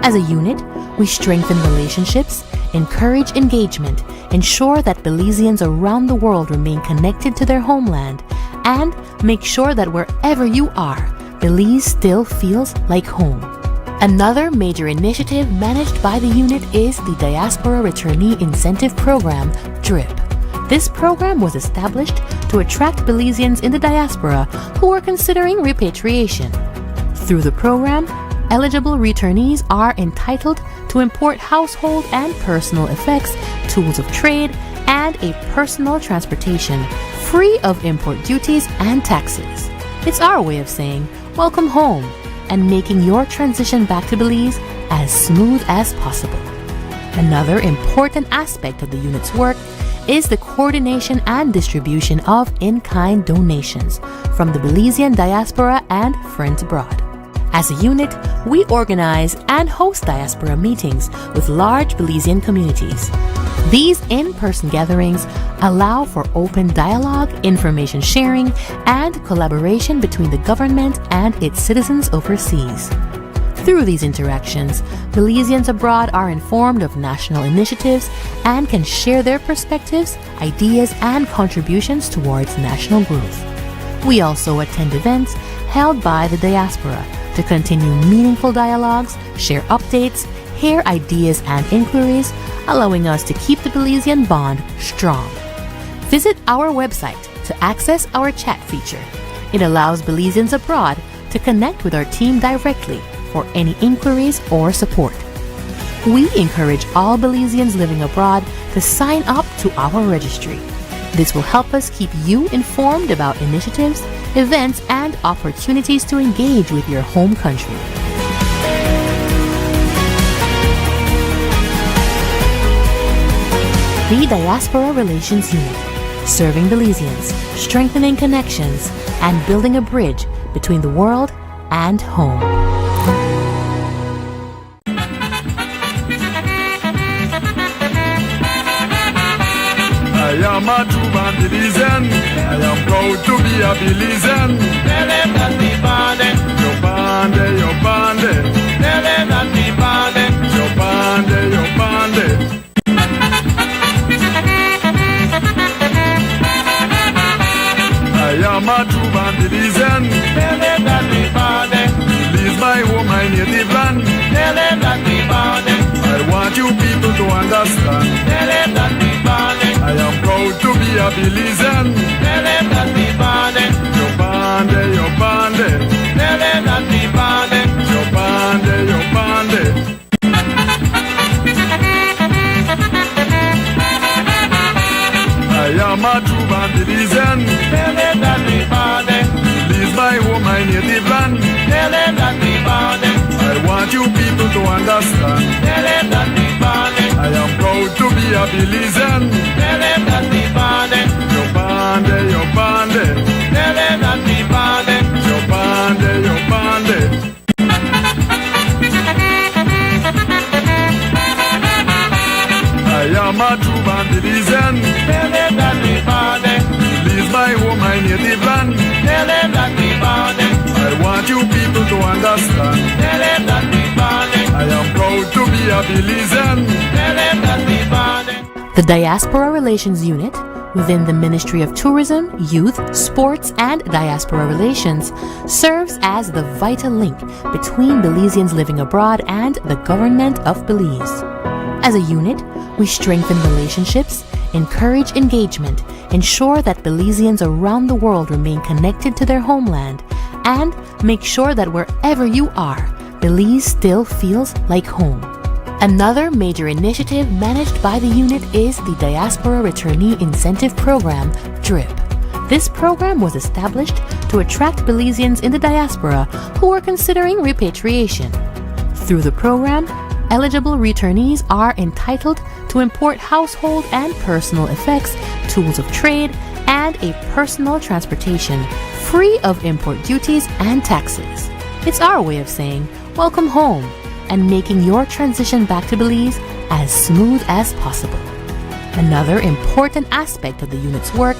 As a unit, we strengthen relationships, encourage engagement, ensure that Belizeans around the world remain connected to their homeland, and make sure that wherever you are, Belize still feels like home. Another major initiative managed by the unit is the Diaspora Returnee Incentive Program, DRIP. This program was established to attract Belizeans in the diaspora who are considering repatriation. Through the program, eligible returnees are entitled to import household and personal effects, tools of trade, and a personal transportation free of import duties and taxes. It's our way of saying, welcome home, and making your transition back to Belize as smooth as possible. Another important aspect of the unit's work is the coordination and distribution of in-kind donations from the Belizean diaspora and friends abroad. As a unit, we organize and host diaspora meetings with large Belizean communities. These in-person gatherings allow for open dialogue, information sharing, and collaboration between the government and its citizens overseas. Through these interactions, Belizeans abroad are informed of national initiatives and can share their perspectives, ideas, and contributions towards national growth. We also attend events held by the diaspora to continue meaningful dialogues, share updates, hear ideas and inquiries, allowing us to keep the Belizean bond strong. Visit our website to access our chat feature. It allows Belizeans abroad to connect with our team directly for any inquiries or support. We encourage all Belizeans living abroad to sign up to our registry. This will help us keep you informed about initiatives, events, and opportunities to engage with your home country. The Diaspora Relations Unit, serving Belizeans, strengthening connections, and building a bridge between the world and home. I am a true born Belizean. I am proud to be a Belizean. Tell them that we bande. Yo bande, yo bande. Tell them that we bande. Yo bande, yo bande. I am a true born Belizean. Tell them that we bande. Belize my home, my native land. Tell them that we bande. I want you people to understand. Tell them that we bande. I am proud to be a Belizean. Tell them that we bande. Yo bande, yo bande. Tell them that we bande. Yo bande, yo bande. I am a true born Belizean. Tell them that we bande. Belize my home, my native land. Tell them that we bande. I want want you people to understand. Tell them that we bonded. I am proud to be a Belizean. Tell them that we bonded. Yo bande, yo bande. Tell them that we bonded. Yo bande, yo bande. I am a true Belizean. Tell them that we bonded. Belize my home, my native land. Tell them that we bonded. I want you people to understand. Tell them that we bonded. I am proud to be a Belizean. Tell them that we bonded. The Diaspora Relations Unit within the Ministry of Tourism, Youth, Sports, and Diaspora Relations serves as the vital link between Belizeans living abroad and the government of Belize. As a unit, we strengthen relationships, encourage engagement, ensure that Belizeans around the world remain connected to their homeland, and make sure that wherever you are, Belize still feels like home. Another major initiative managed by the unit is the Diaspora Returnee Incentive Program, DRIP. This program was established to attract Belizeans in the diaspora who are considering repatriation. Through the program, eligible returnees are entitled to import household and personal effects, tools of trade, and a personal transportation free of import duties and taxes. It's our way of saying, welcome home, and making your transition back to Belize as smooth as possible. Another important aspect of the unit's work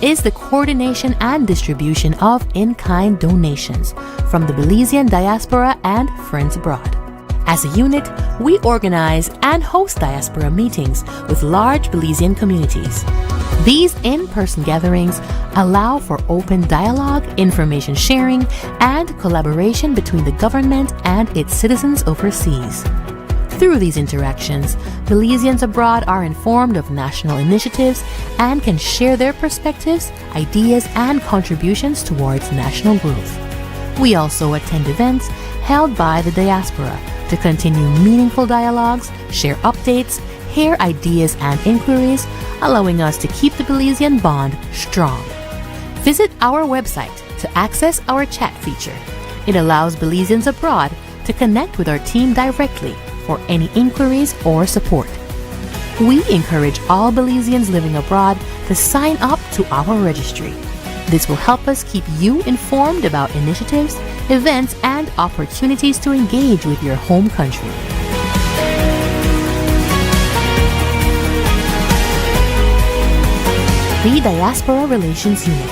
is the coordination and distribution of in-kind donations from the Belizean diaspora and friends abroad. As a unit, we organize and host diaspora meetings with large Belizean communities. These in-person gatherings allow for open dialogue, information sharing, and collaboration between the government and its citizens overseas. Through these interactions, Belizeans abroad are informed of national initiatives and can share their perspectives, ideas, and contributions towards national growth. We also attend events held by the diaspora to continue meaningful dialogues, share updates, hear ideas and inquiries, allowing us to keep the Belizean bond strong. Visit our website to access our chat feature. It allows Belizeans abroad to connect with our team directly for any inquiries or support. We encourage all Belizeans living abroad to sign up to our registry. This will help us keep you informed about initiatives, events, and opportunities to engage with your home country. The Diaspora Relations Unit,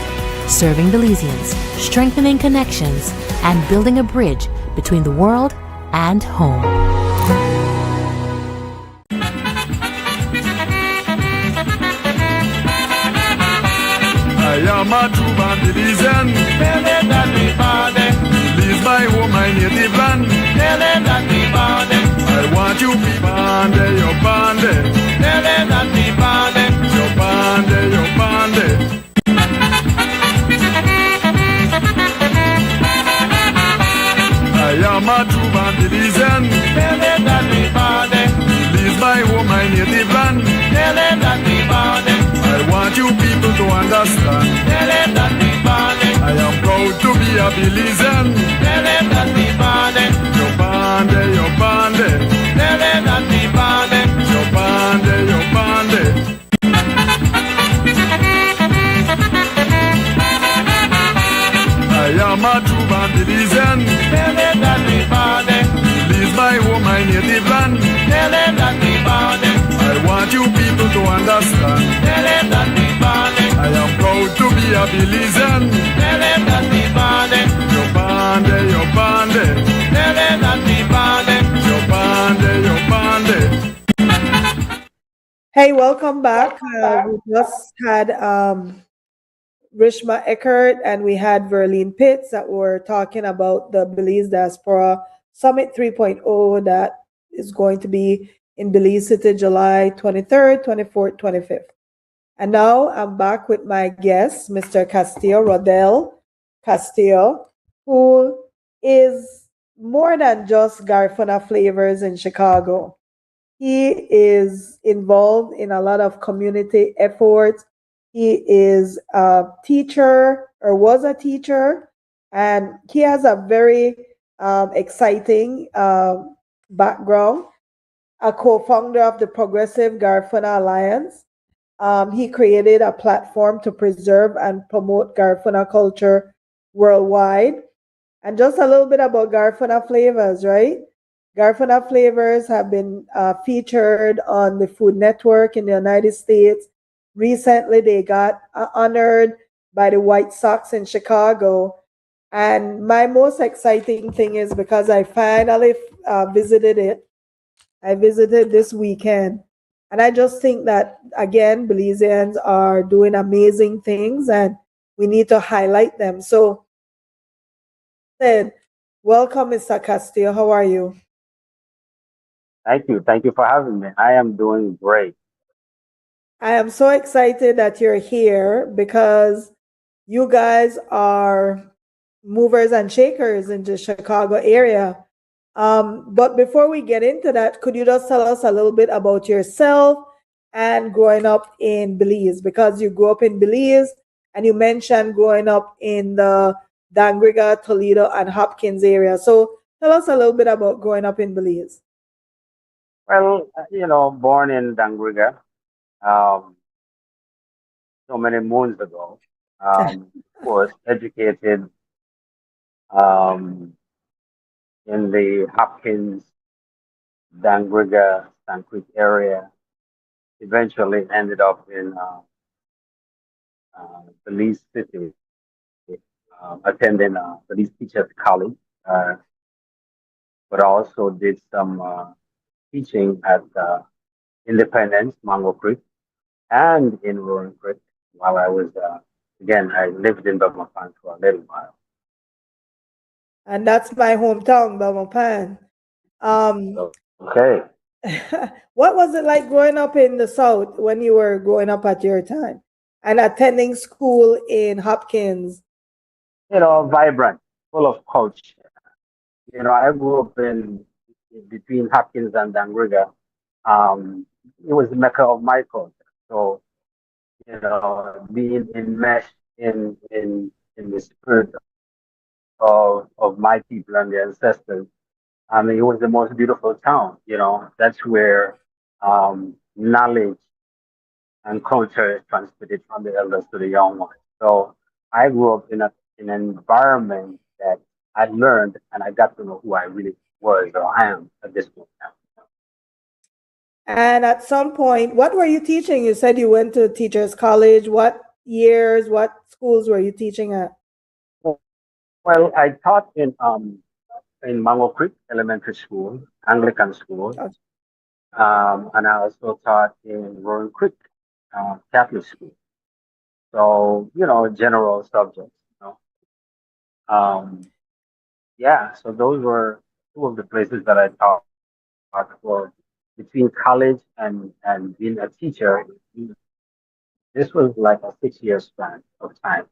serving Belizeans, strengthening connections, and building a bridge between the world and home. I am a true Belizean. Tell them that we bonded. Belize my home, my native land. Tell them that we bonded. I want you people bande, yo bande. Tell them that we bonded. Yo bande, yo bande. I am a true Belizean. Tell them that we bonded. Belize my home, my native land. Tell them that we bonded. I want you people to understand. Tell them that we bonded. I am proud to be a Belizean. Tell them that we bonded. Yo bande, yo bande. Tell them that we bonded. Yo bande, yo bande. I am a true Belizean. Tell them that we bonded. Belize my home, my native land. Tell them that we bonded. I want you people to understand. Tell them that we bonded. I am proud to be a Belizean. Tell them that we bonded. Yo bande, yo bande. Tell them that we bonded. Yo bande, yo bande. Hey, welcome back. We just had Rishma Eckert and we had Verlene Pitts that were talking about the Belize Diaspora Summit 3.0 that is going to be in Belize City, July 23rd, 24th, 25th. And now I'm back with my guest, Mr. Castillo, Rodel Castillo, who is more than just Garifuna Flavors in Chicago. He is involved in a lot of community efforts. He is a teacher or was a teacher, and he has a very exciting background. A co-founder of the Progressive Garifuna Alliance. He created a platform to preserve and promote Garifuna culture worldwide. And just a little bit about Garifuna flavors, right? Garifuna flavors have been featured on the Food Network in the United States. Recently, they got honored by the White Sox in Chicago. And my most exciting thing is because I finally visited it. I visited this weekend. And I just think that, again, Belizeans are doing amazing things and we need to highlight them. So, welcome, Mr. Castillo. How are you? Thank you. Thank you for having me. I am doing great. I am so excited that you're here because you guys are movers and shakers in the Chicago area. But before we get into that, could you just tell us a little bit about yourself and growing up in Belize? Because you grew up in Belize and you mentioned growing up in the Dangriga, Toledo, and Hopkins area. So tell us a little bit about growing up in Belize. Well, born in Dangriga, so many moons ago. Of course, educated um, in the Hopkins, Dangriga, Sand Creek area. Eventually ended up in Belize City, attending Belize Teachers College, but also did some teaching at Independence, Mango Creek, and in Roaring Creek while I was, again, I lived in Belmopan for a little while. And that's my hometown, Belmopan. Okay. What was it like growing up in the South when you were growing up at your time and attending school in Hopkins? Vibrant, full of culture. I grew up in between Hopkins and Dangriga. It was the mecca of my culture. So, being enmeshed in the spirit of my people and their ancestors. I mean, it was the most beautiful town. That's where knowledge and culture is transmitted from the elders to the young ones. So I grew up in an environment that I learned and I got to know who I really was or I am at this point now. And at some point, what were you teaching? You said you went to teachers college. What years, what schools were you teaching at? Well, I taught in Mango Creek Elementary School, Anglican school, and I also taught in Roaring Creek Catholic school. So general subjects. Yeah. So those were two of the places that I taught for between college and being a teacher. This was like a 6 year span of time.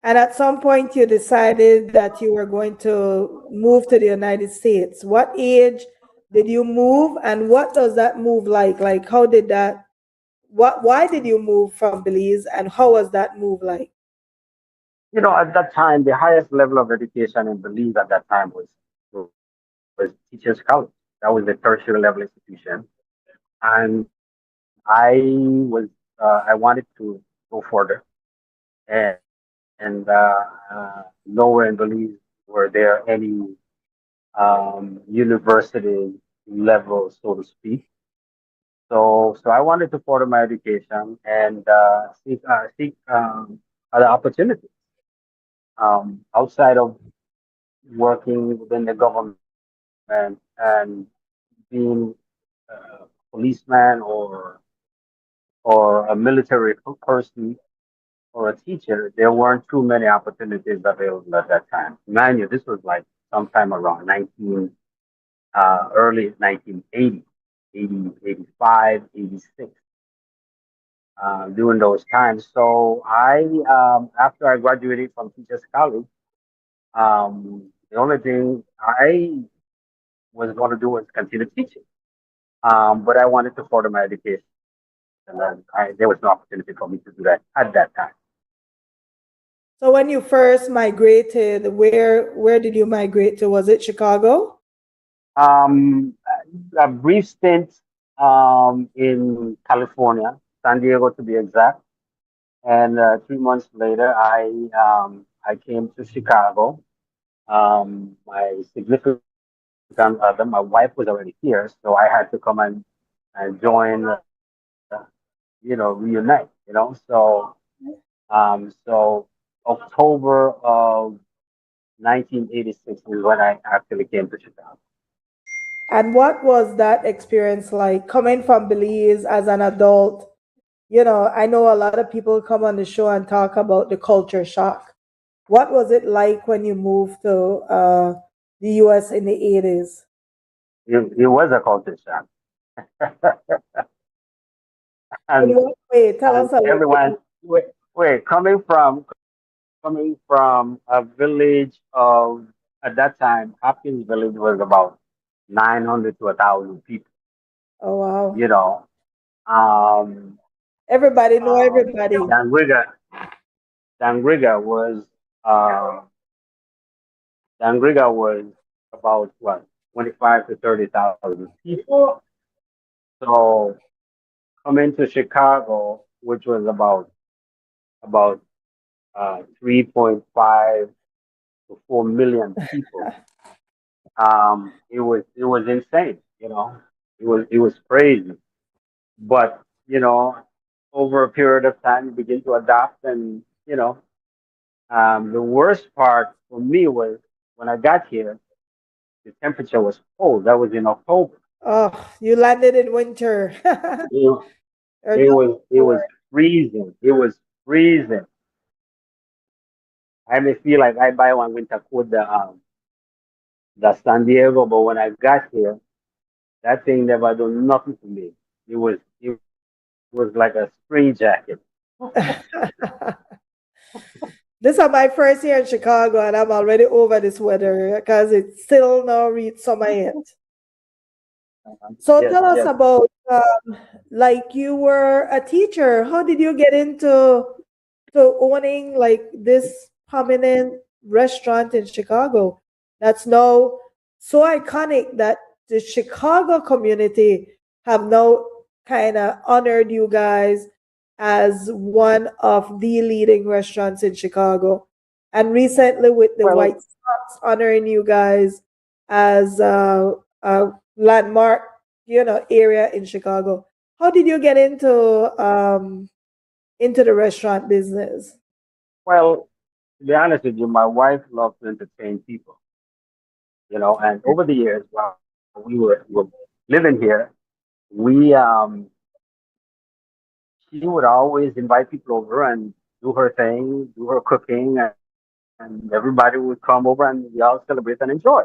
And at some point, you decided that you were going to move to the United States. What age did you move, and what does that move like? Like, how did that? Why did you move from Belize, and how was that move like? At that time, the highest level of education in Belize at that time was teachers college. That was the tertiary level institution, and I wanted to go further, and nowhere in Belize were there any university level, so to speak. So I wanted to further my education and seek other opportunities outside of working within the government and being a policeman or a military person or a teacher. There weren't too many opportunities available at that time. Mind you, this was like sometime around early 1980, 80, 85, 86, during those times. So after I graduated from Teachers College, the only thing I was going to do was continue teaching. But I wanted to further my education, and then there was no opportunity for me to do that at that time. So when you first migrated, where did you migrate to? Was it Chicago? Um, a brief stint in California, San Diego to be exact, and 3 months later, I came to Chicago. My significant other, my wife was already here, so I had to come and join, reunite, so October of 1986 is when I actually came to Chicago. And what was that experience like coming from Belize as an adult? I know a lot of people come on the show and talk about the culture shock. What was it like when you moved to the US in the 80s? It was a culture shock. In and what way? Tell and us a little everyone, bit. wait, coming from a village of, at that time, Hopkins Village was about 900 to 1,000 people. Oh, wow. You know, um, Everybody know everybody. Dangriga was uh, Dangriga was about what 25 to 30,000 people. So coming to Chicago, which was about 3.5 to 4 million people, it was insane. It was crazy. But over a period of time, you begin to adapt, and the worst part for me was when I got here, the temperature was cold. That was in October. Oh, you landed in winter. It, Or it just was it was before. freezing. It was freezing. I may feel like I buy one winter coat the San Diego, but when I got here, that thing never done nothing to me. It was like a spring jacket. This is my first year in Chicago, and I'm already over this weather because it's still not reached summer yet. So Yes, tell us yes. about, like you were a teacher. How did you get into owning like this prominent restaurant in Chicago that's now so iconic that the Chicago community have now kind of honored you guys as one of the leading restaurants in Chicago. And recently with the White Well, Sox honoring you guys as a landmark, area in Chicago. How did you get into the restaurant business? well, to be honest with you, my wife loves to entertain people, and over the years, while we were living here, we she would always invite people over and do her thing, do her cooking, and everybody would come over and we all celebrate and enjoy.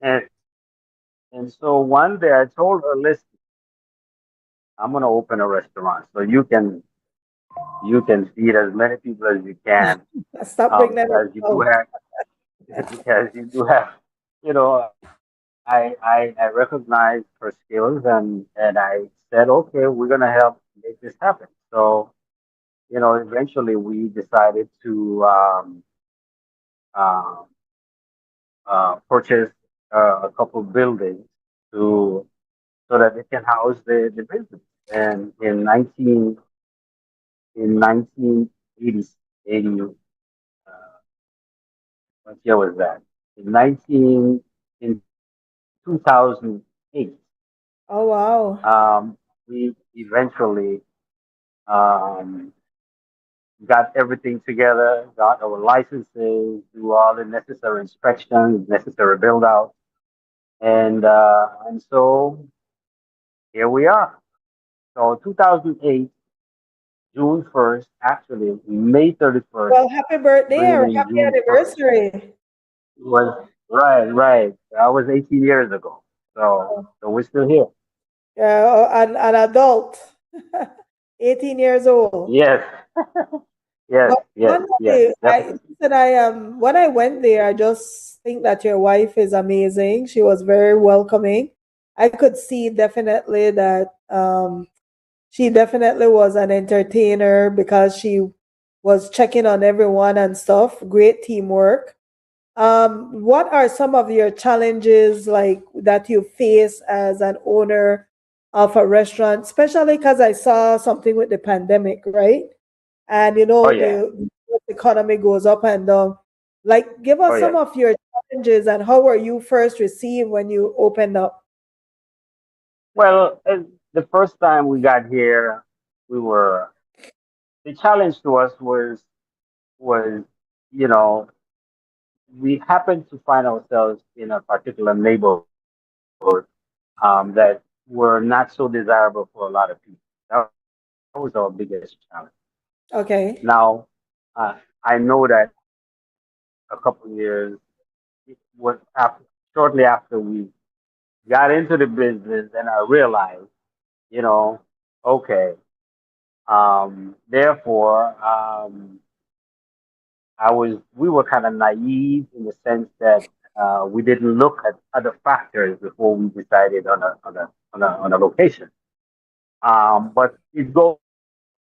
And and so one day I told her, listen, I'm gonna open a restaurant so you can feed as many people as you can, Stop bringing that because you do up. have because you do have, you know, I recognize her skills, and I said, okay, we're gonna help make this happen. So eventually we decided to uh, purchase a couple of buildings to so that it can house the business. And in 1980, 80, what year was that? In 2008, Oh, wow. we eventually um, got everything together, got our licenses, do all the necessary inspections, necessary build out, and so here we are. So 2008, June 1st, actually May 31st, Well, happy birthday bringing or in happy June 1st anniversary. was right, right. That was 18 years ago. So we're still here. Yeah, an adult, 18 years old. Yes, yes, But yes, yes, definitely. when I went there, I just think that your wife is amazing. She was very welcoming. I could see definitely that she definitely was an entertainer because she was checking on everyone and stuff. Great teamwork. What are some of your challenges like that you face as an owner of a restaurant, especially because I saw something with the pandemic, right? And Oh yeah. the economy goes up and down. Like, give Oh us some yeah. of your challenges and how were you first received when you opened up? Well, the first time we got here, we were the challenge to us was you know we happened to find ourselves in a particular neighborhood that were not so desirable for a lot of people. That was our biggest challenge. Okay. Now, I know that a couple of years it was after, shortly after we got into the business, and I realized, you know, okay, therefore, we were kind of naive in the sense that we didn't look at other factors before we decided on a location. But it goes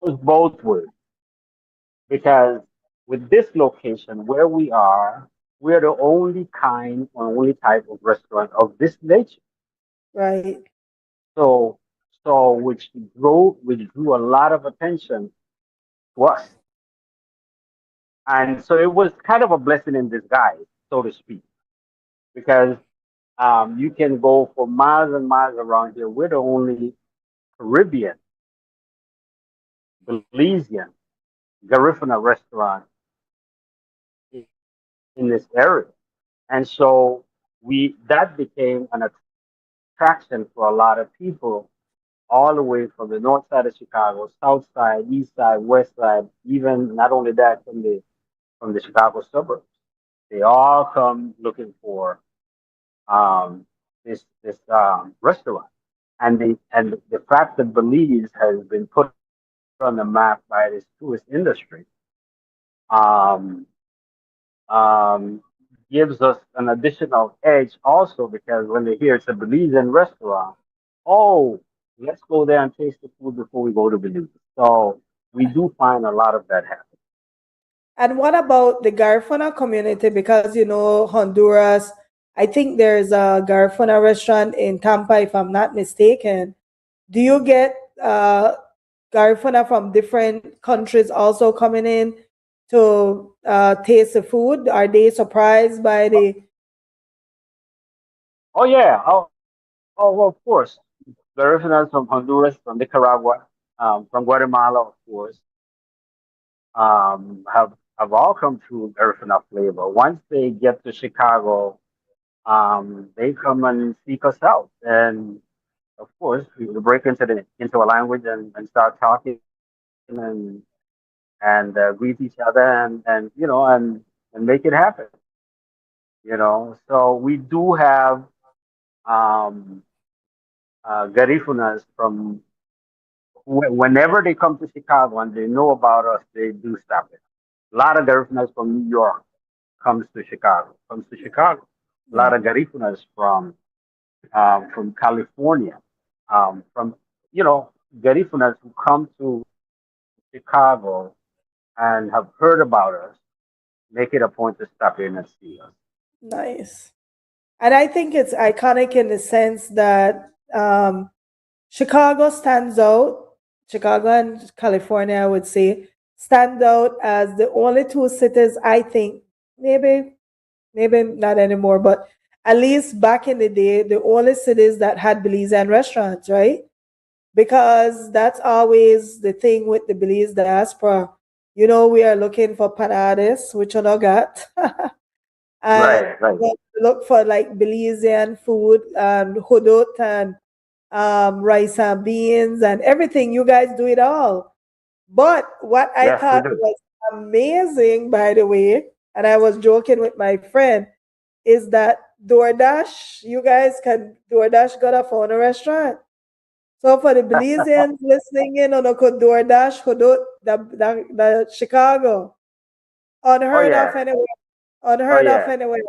both ways because with this location where we are, we're the only kind or only type of restaurant of this nature. Right. So, which drew a lot of attention to us, and so it was kind of a blessing in disguise, so to speak, because you can go for miles and miles around here. We're the only Caribbean, Belizean, Garifuna restaurant in this area, and so we that became an attraction for a lot of people all the way from the north side of Chicago, south side, east side, west side, even not only that from the Chicago suburbs. They all come looking for um, this restaurant, and the fact that Belize has been put on the map by this tourist industry um, um, gives us an additional edge also because when they hear it's a Belizean restaurant, oh, let's go there and taste the food before we go to Belize. So we do find a lot of that happen. And what about the Garifuna community? Because Honduras, I think there's a Garifuna restaurant in Tampa, if I'm not mistaken. Do you get Garifuna from different countries also coming in to taste the food? Are they surprised by the? Oh yeah, oh well, of course. The originals from Honduras, from Nicaragua, from Guatemala, of course, have all come through Garifuna flavor. Once they get to Chicago, they come and seek us out, and of course, we break into a language and start talking and greet each other and make it happen. So we do have um, Garifunas from whenever they come to Chicago and they know about us, they do stop it. A lot of Garifunas from New York comes to Chicago. A lot of Garifunas from California, from Garifunas who come to Chicago and have heard about us, make it a point to stop in and see us. Nice. And I think it's iconic in the sense that Chicago stands out. Chicago and California, I would say, stand out as the only two cities I think, maybe not anymore, but at least back in the day, the only cities that had Belizean restaurants, right? Because that's always the thing with the Belize diaspora. We are looking for panades, which I not got. And Right, right. we look for like Belizean food and hudut and rice and beans and everything. You guys do it all. But what I Yes, we thought do. was amazing, by the way, and I was joking with my friend, is that DoorDash, you guys can DoorDash got a phone a restaurant. So for the Belizeans listening in on a could DoorDash, hudut, the Chicago, Oh unheard of yeah, anywhere, oh unheard of yeah. anywhere.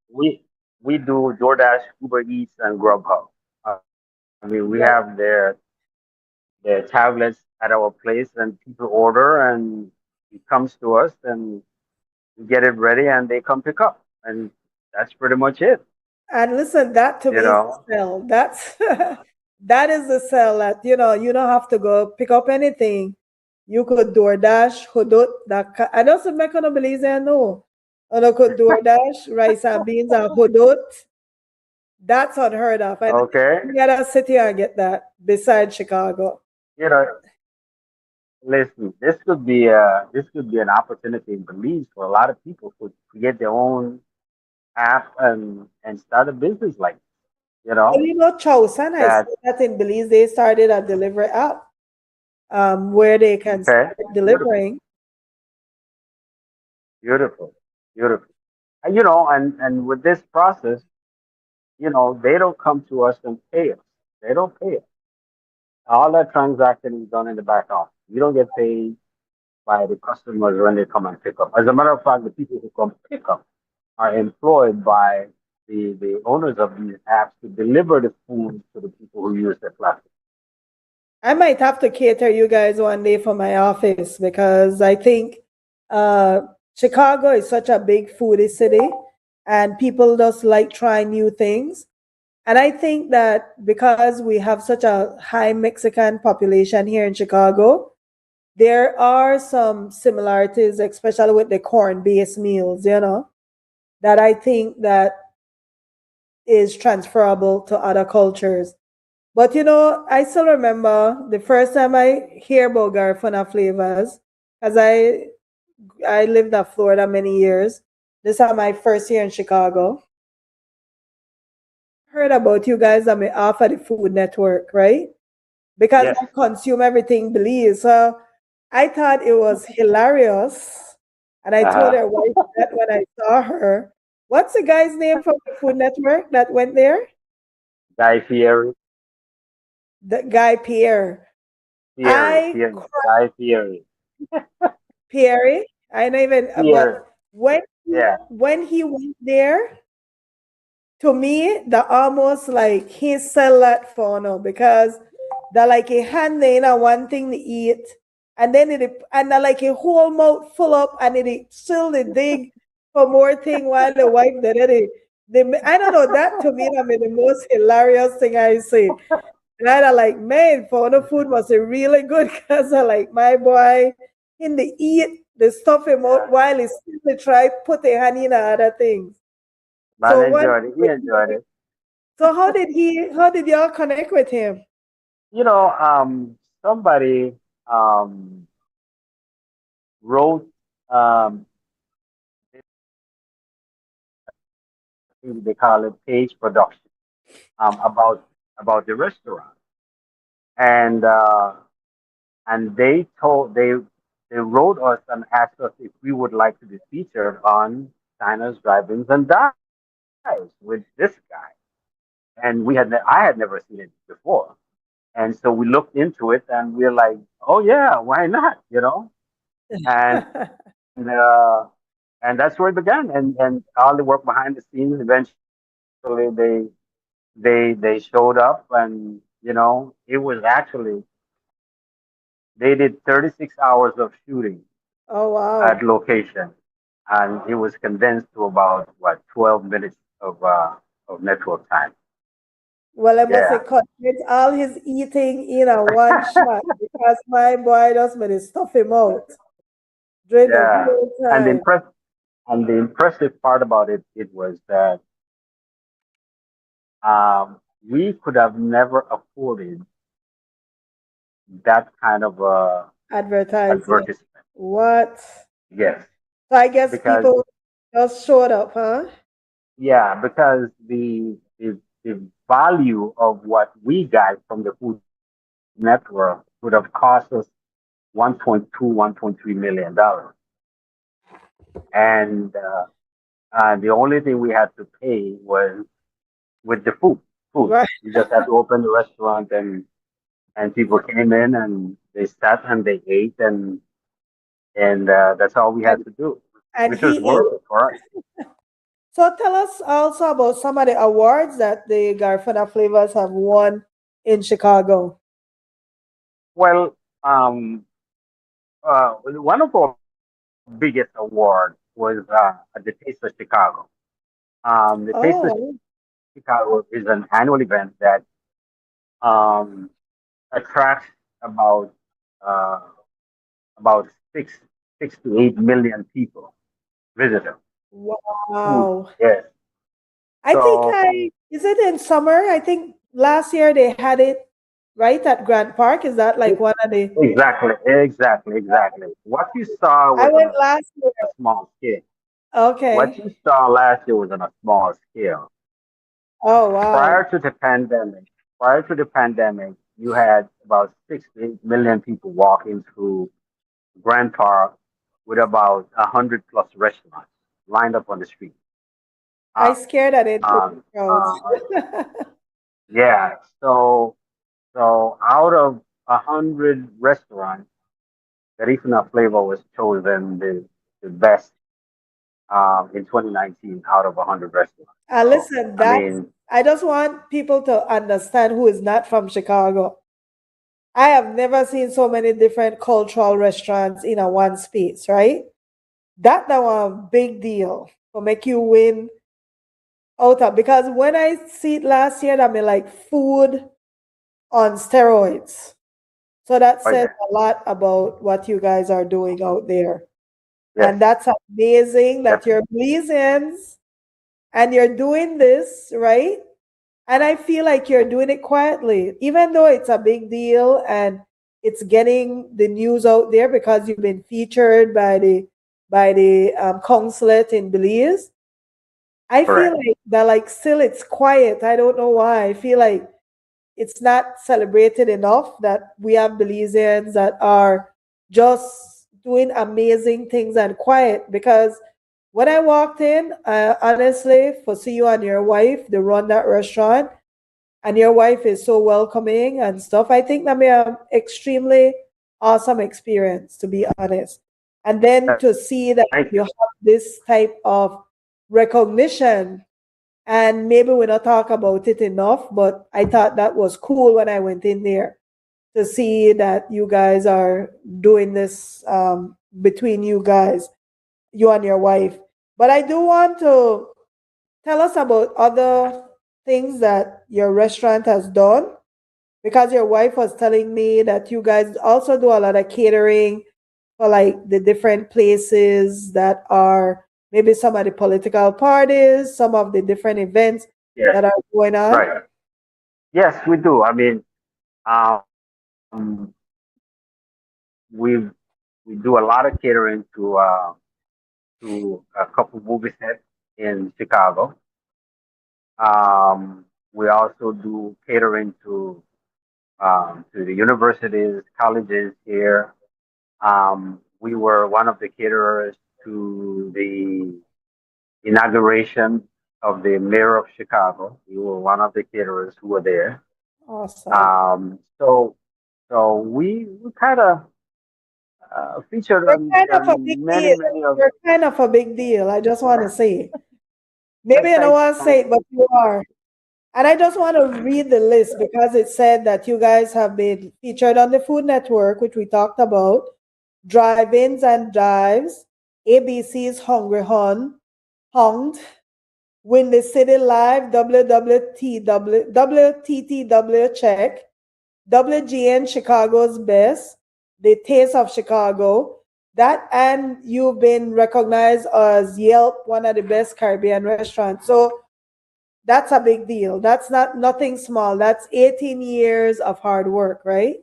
We we do DoorDash, Uber Eats, and Grubhub. Uh, I mean, we Right. have their tablets at our place, and people order, and He comes to us and we get it ready, and they come pick up, and that's pretty much it. And listen, that to You me is the know. sell. That's that is the sell that you don't have to go pick up anything. You could DoorDash, Hudut, that I don't make no believe I know. And I could DoorDash, rice and beans and Hudut. That's unheard of. I don't think Okay. any other city I get that besides Chicago. You know, listen, this could be an opportunity in Belize for a lot of people to create their own app and start a business like this, you Well, know, Chausan, I that saw that in Belize they started a delivery app where they can okay, start beautiful, delivering. beautiful, beautiful. And, and with this process, they don't come to us and pay us. They don't pay us. All that transaction is done in the back office. You don't get paid by the customers when they come and pick up. As a matter of fact, the people who come pick up are employed by the owners of these apps to deliver the food to the people who use their platform. I might have to cater you guys one day for my office because I think Chicago is such a big foodie city and people just like trying new things. And I think that because we have such a high Mexican population here in Chicago, there are some similarities, especially with the corn-based meals, that I think that is transferable to other cultures. But I still remember the first time I hear about Garifuna flavors, because I lived in Florida many years. This is my first year in Chicago. Heard about you guys on off of the Food Network, right? Because Yes. I consume everything Belize. So I thought it was hilarious. And I told Uh-huh. her wife that when I saw her. What's the guy's name from the Food Network that went there? Guy Fieri, The guy Pierre. I Guy Fieri, Pierre. I know even Fieri. but when Yeah, when he went there, to me, the almost like he sell that for no because the like a hand in a one thing to eat and then it and the, like a whole mouth full up and it still the dig for more thing while the wife did it. I don't know that to me I mean the most hilarious thing I see. And I like man for the food was really good because I like my boy in the eat the stuff him out while he still try put a hand in other things. man So what enjoyed it. He enjoyed it. so how did y'all connect with him? Somebody wrote they call it page production about the restaurant, and they wrote us and asked us if we would like to be featured on China's Drive-ins and Dives with this guy, and I had never seen it before, and so we looked into it and we're like, oh yeah, why not, and uh, and that's where it began, and all the work behind the scenes. Eventually, they showed up, and it was actually they did 36 hours of shooting Oh at wow. location, and it was condensed to about what 12 minutes of network time. Well, I must say, Yeah, cut all his eating in a one shot because my boy just made it stuff him out during the yeah, whole and the time. impress and the impressive part about it was that we could have never afforded that kind of Advertising. advertisement. What? Yes, So I guess because people just showed up, huh? yeah, because the value of what we got from the Food Network would have cost us 1.2, $1.3 million, and the only thing we had to pay was with the food. Food. Right. We just had to open the restaurant, and people came in and they sat and they ate, and that's all we had And to do, and which was he ate. worth it for us. So tell us also about some of the awards that the Garfana flavors have won in Chicago. Well, one of our biggest award was at the Taste of Chicago. The Taste of Oh, Chicago is an annual event that um, attracts about uh, about 6 to 8 million people visitors. Food, wow. yes. I think So is it in summer? I think last year they had it right at Grant Park. Is that like one of the, exactly. What you saw I was on went last year. a small scale. What Okay. you saw last year was on a small scale. Oh, Prior wow. to the pandemic, prior to the pandemic, you had about 6 to 8 million people walking through Grand Park with about 100 plus restaurants lined up on the street. I Um, scared at it with the crowds. uh, yeah, so out of 100 restaurants, the Garifuna flavor was chosen the best in 2019 out of 100 restaurants. So Listen, I that mean, I just want people to understand who is not from Chicago. I have never seen so many different cultural restaurants in a one space, right? That now a big deal for make you win out of, because when I see it last year, I mean like food on steroids. So that oh says yeah, a lot about what you guys are doing out there. yes, And that's amazing that you're definitely, Belizeans and you're doing this, right? And I feel like you're doing it quietly, even though it's a big deal and it's getting the news out there because you've been featured by the consulate in Belize. I feel correct. like that, like, still it's quiet. I don't know why. I feel like it's not celebrated enough that we have Belizeans that are just doing amazing things and quiet. Because when I walked in, honestly, for see you and your wife, they run that restaurant, and your wife is so welcoming and stuff. I think that be an extremely awesome experience, to be honest. And then to see that Thank you you. have this type of recognition, and maybe we not talk about it enough, but I thought that was cool when I went in there to see that you guys are doing this between you guys, you and your wife. But I do want to tell us about other things that your restaurant has done, because your wife was telling me that you guys also do a lot of catering for like the different places that are maybe some of the political parties, some of the different events Yes, that are going on. right. Yes, we do. I mean, um, we we do a lot of catering to a couple movie sets in Chicago. We also do catering to the universities, colleges here. We were one of the caterers to the inauguration of the mayor of Chicago. We were one of the caterers who were there. Awesome. So we kind of featured You're kind of a big on many, deal. many of. You're kind of a big deal. I just want to say. Maybe Thank, you don't thank, want to thank say it, but you are. And I just want to read the list because it said that you guys have been featured on the Food Network, which we talked about, Drive-ins and Dives, ABC's Hungry Hunged, Win the City Live, WTTW Check, WGN Chicago's Best, The Taste of Chicago, that, and you've been recognized as Yelp, one of the best Caribbean restaurants. So that's a big deal. That's not nothing small. That's 18 years of hard work, right?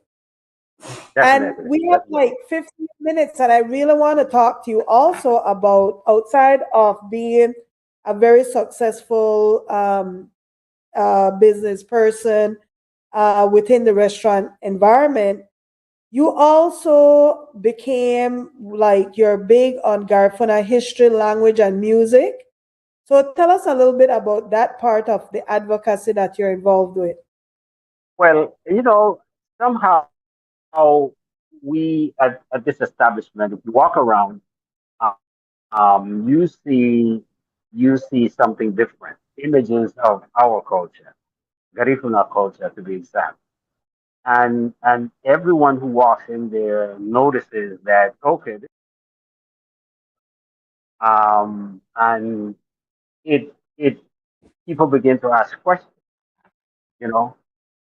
And definitely, we have definitely. like 15 minutes, and I really want to talk to you also about, outside of being a very successful business person within the restaurant environment, you also became like you're big on Garifuna history, language, and music. So tell us a little bit about that part of the advocacy that you're involved with. Well, somehow at this establishment, if you walk around, uh, you see something different. Images of our culture, Garifuna culture to be exact. And everyone who walks in there notices that, okay, And it people begin to ask questions. You know,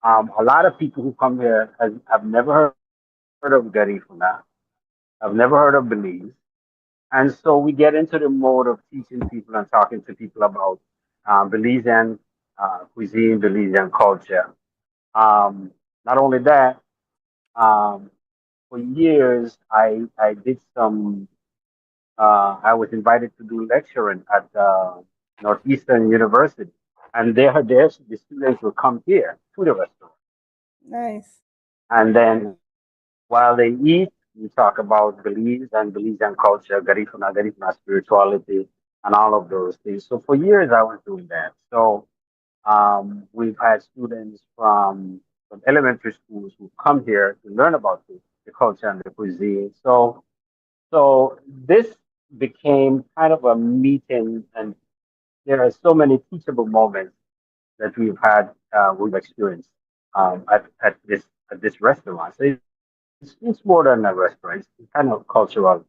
a lot of people who come here have never heard of Garifuna, have never heard of Belize, and so we get into the mode of teaching people and talking to people about Belizean cuisine, Belizean culture. Not only that, um, for years I did some. I was invited to do lecturing at Northeastern University, and the students will come here to the restaurant, Nice. and then while they eat, we talk about Belize and Belizean culture, Garifuna spirituality, and all of those things. So for years I was doing that. So we've had students from elementary schools who come here to learn about the culture and the cuisine. So this became kind of a meeting, and there are so many teachable moments that we've experienced at this restaurant. So it's more than a restaurant. It's kind of a cultural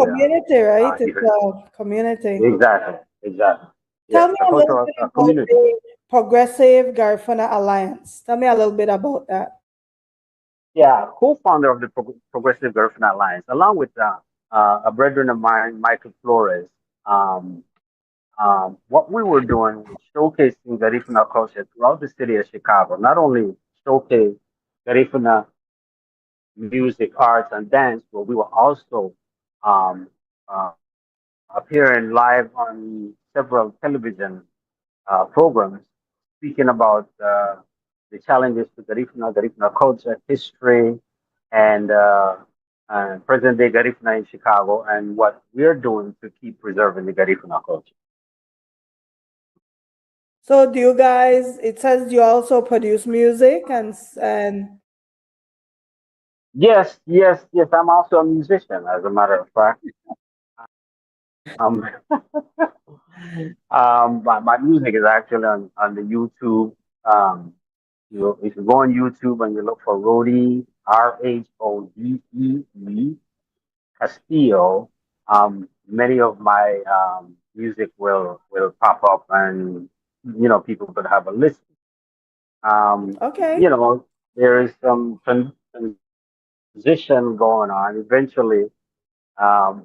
Community, right? It's event. a community. Exactly. Tell Yeah, me a a little cultural bit about community. the Progressive Garifuna Alliance. Tell me a little bit about that. Yeah, co-founder of the Progressive Girlfriend Alliance, along with a brethren of mine, Michael Flores. Um, what we were doing was showcasing Garifuna culture throughout the city of Chicago. Not only showcase Garifuna music, arts, and dance, but we were also um, appearing live on several television programs speaking about the challenges to Garifuna culture, history, and present day Garifuna in Chicago, and what we're doing to keep preserving the Garifuna culture. So do you guys, it says you also produce music and Yes. I'm also a musician, as a matter of fact. Um, my music is actually on the YouTube. Um, if you go on YouTube and you look for Rhodey, Rhodee Castillo, many of my music will pop up, and people could have a listen. Um, okay. you know, there is some transition going on. Eventually,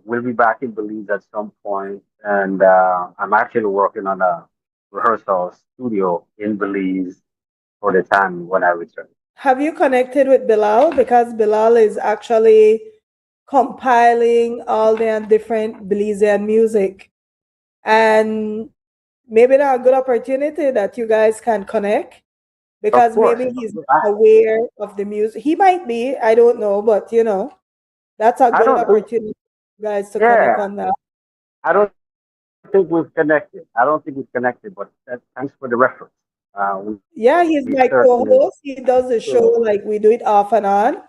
we'll be back in Belize at some point, and I'm actually working on a rehearsal studio in Belize for the time when I return. Have you connected with Bilal? Because Bilal is actually compiling all the different Belizean music. And maybe that's a good opportunity that you guys can connect Of because course, maybe he's aware of the music. He might be, I don't know, but that's a I good don't think. opportunity for you guys to connect Yeah, on that. I don't think we've connected. I don't think we've connected, but thanks for the reference. Yeah, he's We my certainly. co-host. He does the show Should. like we do it off and on.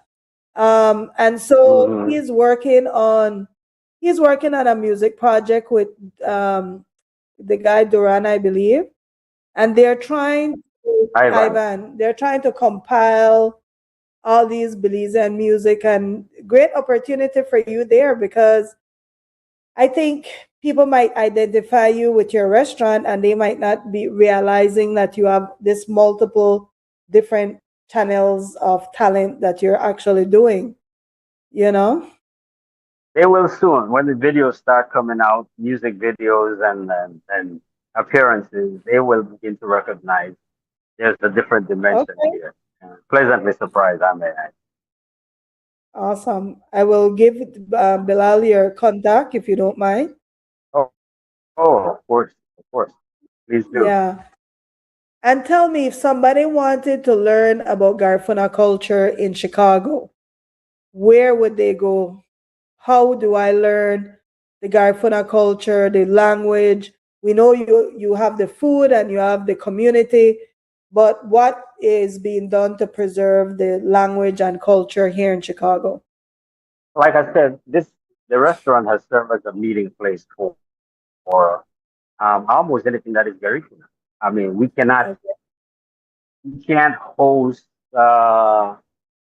And so Hmm. he's working on a music project with the guy Duran, I believe. And Ivan. Ivan, they're trying to compile all these Belizean music and great opportunity for you there because I think people might identify you with your restaurant and they might not be realizing that you have this multiple different channels of talent that you're actually doing, you know? They will soon when the videos start coming out, music videos and appearances. They will begin to recognize there's a different dimension Okay, here. Pleasantly surprised, I may add. awesome. I will give Bilal your contact if you don't mind. Oh, oh, of course. Please do. Yeah. And tell me if somebody wanted to learn about Garifuna culture in Chicago, where would they go? How do I learn the Garifuna culture, the language? We know you have the food and you have the community, but what is being done to preserve the language and culture here in Chicago? Like I said, the restaurant has served as a meeting place for almost anything that is Garifuna. I mean, Okay. we can't host uh,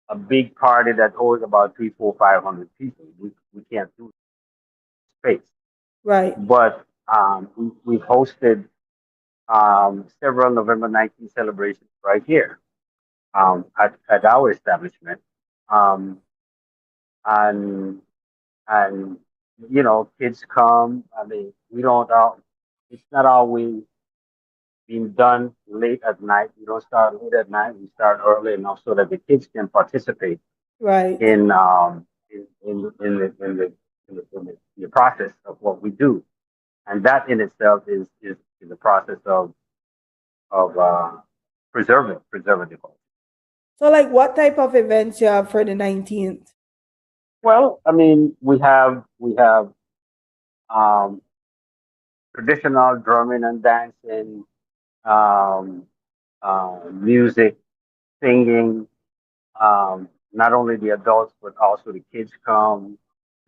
a big party that holds about three, four, 500 people. We can't do space. Right. But we've hosted several November 19th celebrations right here at our establishment. Um, and and kids come. I mean, we don't. It's not always being done late at night. We don't start late at night. We start early enough so that the kids can participate Right. in the process of what we do, and that in itself is the process of preserving the culture. So, like, what type of events you have for the 19th? Well, I mean, we have um, traditional drumming and dancing, um, music, singing. Not only the adults but also the kids come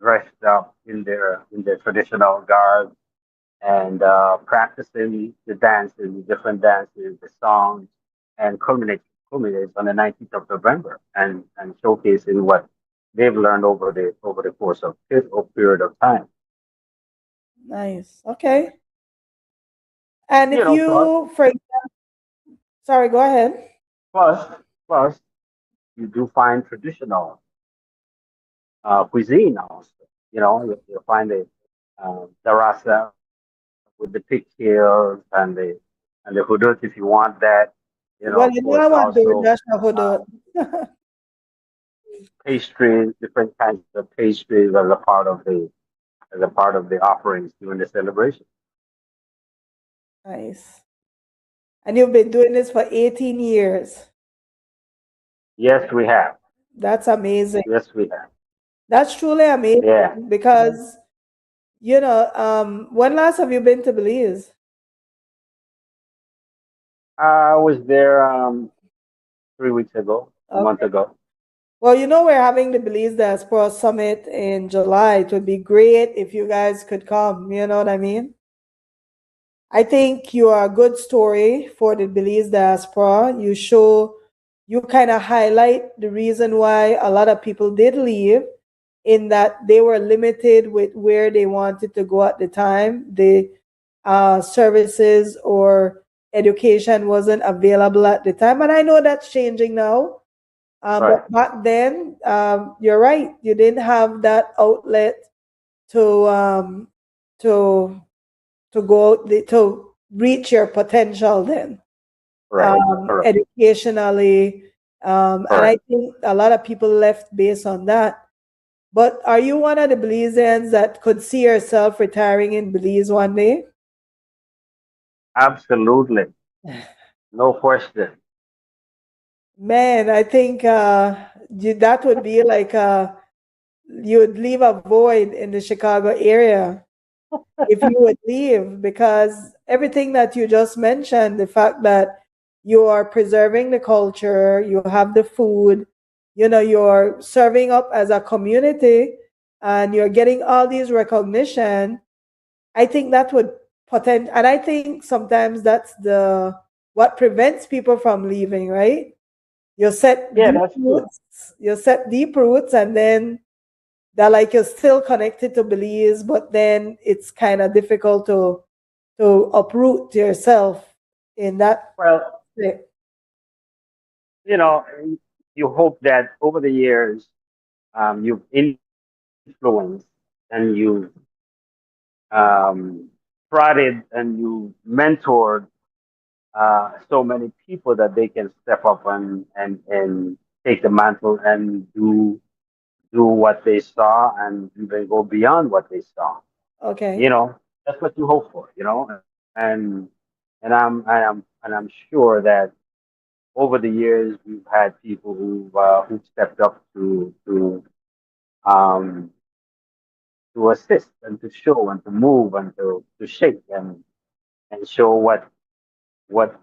dressed up in their traditional garb and practicing the dances, the different dances, the songs, and culminates on the 19th of November and showcasing what they've learned over the course of a period of time. Nice. Okay. And You if know, plus you, sorry, go ahead. plus plus you do find traditional cuisine also. You'll find the rasa with the pigtails and the hudut if you want that. Well, Of you know course, I want to also dash a uh, hudud. pastries, different kinds of pastries as a part of the offerings during the celebration. Nice. And you've been doing this for 18 years. Yes, we have. That's amazing. Yes, we have. That's truly Yeah, amazing because, when last have you been to Belize? I was there 3 weeks ago, a month Okay. ago. Well, we're having the Belize Diaspora Summit in July. It would be great if you guys could come. You know what I mean? I think you are a good story for the Belize diaspora. You kind of highlight the reason why a lot of people did leave, in that they were limited with where they wanted to go at the time. The services or education wasn't available at the time. And I know that's changing now. Right, But back then, you're right. You didn't have that outlet to to to reach your potential then, right, correct, educationally, and I correct. think a lot of people left based on that. But are you one of the Belizeans that could see yourself retiring in Belize one day? Absolutely, no question. Man, I think that would be like you would leave a void in the Chicago area if you would leave, because everything that you just mentioned, the fact that you are preserving the culture, you have the food, you're serving up as a community, and you're getting all these recognition. I think that would and I think sometimes that's the what prevents people from leaving, right? You set Yeah, deep that's true. roots, and then that, like, you're still connected to Belize, but then it's kind of difficult to uproot yourself in that Well, way. you know, you hope that over the years, you've influenced and you um, prodded and you mentored so many people that they can step up and take the mantle and do what they saw and even go beyond what they saw. You Okay. know, that's what you hope for. And and I'm sure that over the years we've had people who stepped up um to assist and to show and to move and to shake and show what what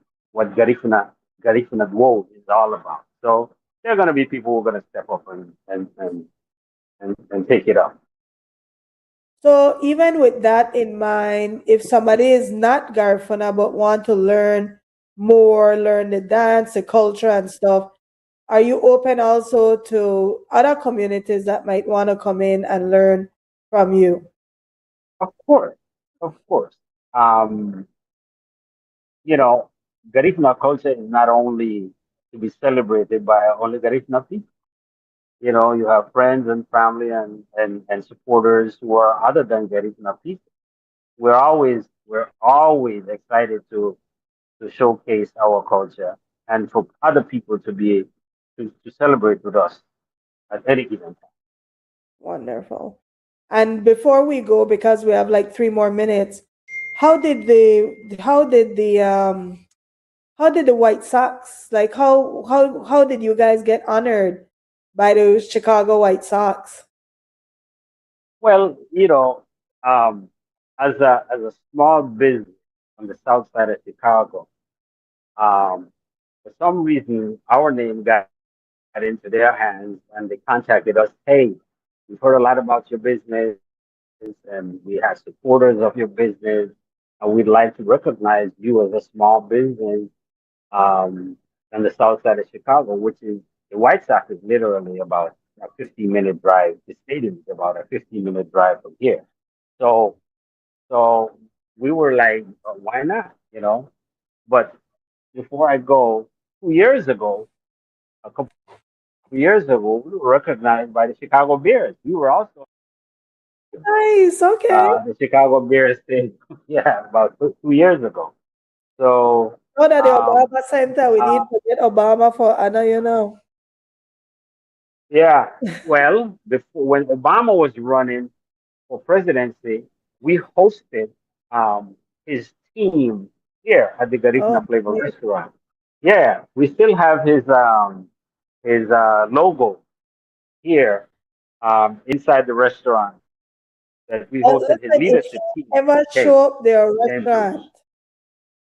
Garifuna Dwo is all about. So there are going to be people who are going to step up and take it up. So even with that in mind, if somebody is not Garifuna but want to learn more, learn the dance, the culture and stuff, are you open also to other communities that might want to come in and learn from you? Of course, of course. You know, Garifuna culture is not only to be celebrated by only Garifuna people. You know, you have friends and family and supporters who are other than Garifuna people. We're always excited to showcase our culture and for other people to be to celebrate with us at any given time. Wonderful. And before we go, because we have like 3 more minutes, how did the White Sox, like how did you guys get honored by the Chicago White Sox? Well, um, as a small business on the south side of Chicago, um, for some reason our name got into their hands and they contacted us. Hey, we've heard a lot about your business and we have supporters of your business, and we'd like to recognize you as a small business um, on the south side of Chicago, which is the White Sox is literally about a 15-minute drive. The stadium is about a 15-minute drive from here. So, so we were like, why not? But before I go, 2 years ago, a couple of years ago, we were recognized by the Chicago Bears. We were also Nice. Okay. the Chicago Bears thing, yeah, about 2 years ago. So, Oh, that the um, Obama Center. We need uh, to get Obama for Anna. yeah, well, before when Obama was running for presidency, we hosted um, his team here at the Oh, Garifuna Flavor great. Restaurant. Yeah, we still have his logo here inside the restaurant that we hosted his Listen, if leadership he team ever came show up their came through. restaurant,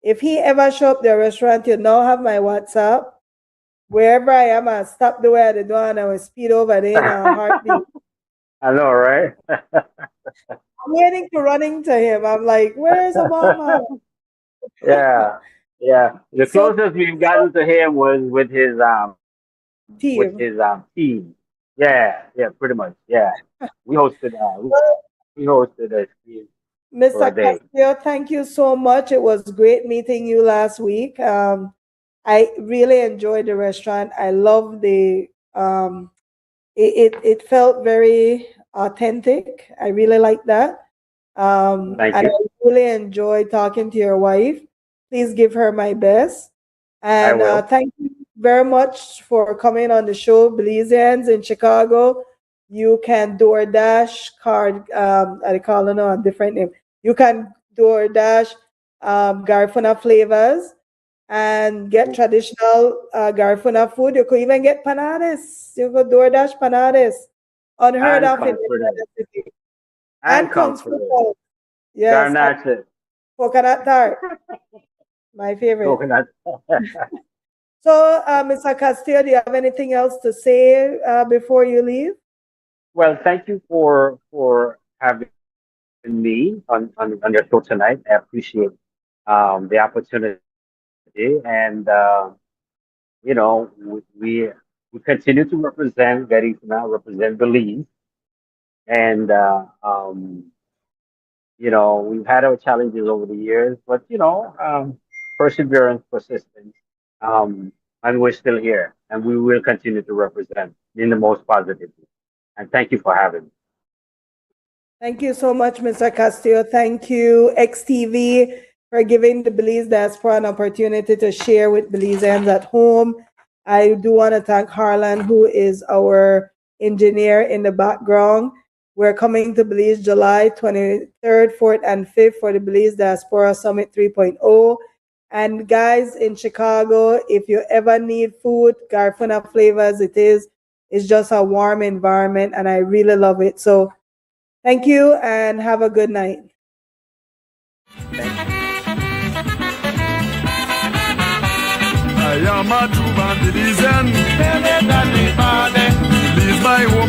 if he ever show up their restaurant, you now have my WhatsApp. Wherever I am, I stop the way at the door and I will speed over there in a heartbeat. I know, right? I'm waiting to running to him. I'm like, where's Obama? Yeah, yeah. The So, closest we've gotten to him was with team. his team. Yeah, yeah, pretty much. Yeah, we hosted we hosted a team for Mr. a day. Castillo, thank you so much. It was great meeting you last week. I really enjoyed the restaurant. I love it felt very authentic. I really like that. Thank And I you. really enjoyed talking to your wife. Please give her my best. I And will. thank you very much for coming on the show, Belizeans in Chicago. You can DoorDash card, I call it a different name. You can DoorDash Garifuna flavors and get traditional Garifuna food. You could even get panades. You could DoorDash panades. Unheard And of in any confident. other city. And And Kung's Fruit confident. Roll. Yes, and Garnacha. coconut tart, my favorite. Coconut. So, Mr. Castillo, do you have anything else to say before you leave? Well, thank you for having me on your show tonight. I appreciate the opportunity, and we continue to represent Garifuna, represent Belize, and we've had our challenges over the years, but perseverance, persistence, um, and we're still here, and we will continue to represent in the most positive. And thank you for having me. Thank you so much, Mr. Castillo. Thank you, XTV, for giving the Belize diaspora an opportunity to share with Belizeans at home. I do want to thank Harlan, who is our engineer in the background. We're coming to Belize July 23rd, 4th, and 5th for the Belize Diaspora Summit 3.0. And guys in Chicago, if you ever need food, Garifuna flavors, it's just a warm environment, and I really love it. So thank you and have a good night. I am a true Belizean. Tell them that we bad. Belize my home.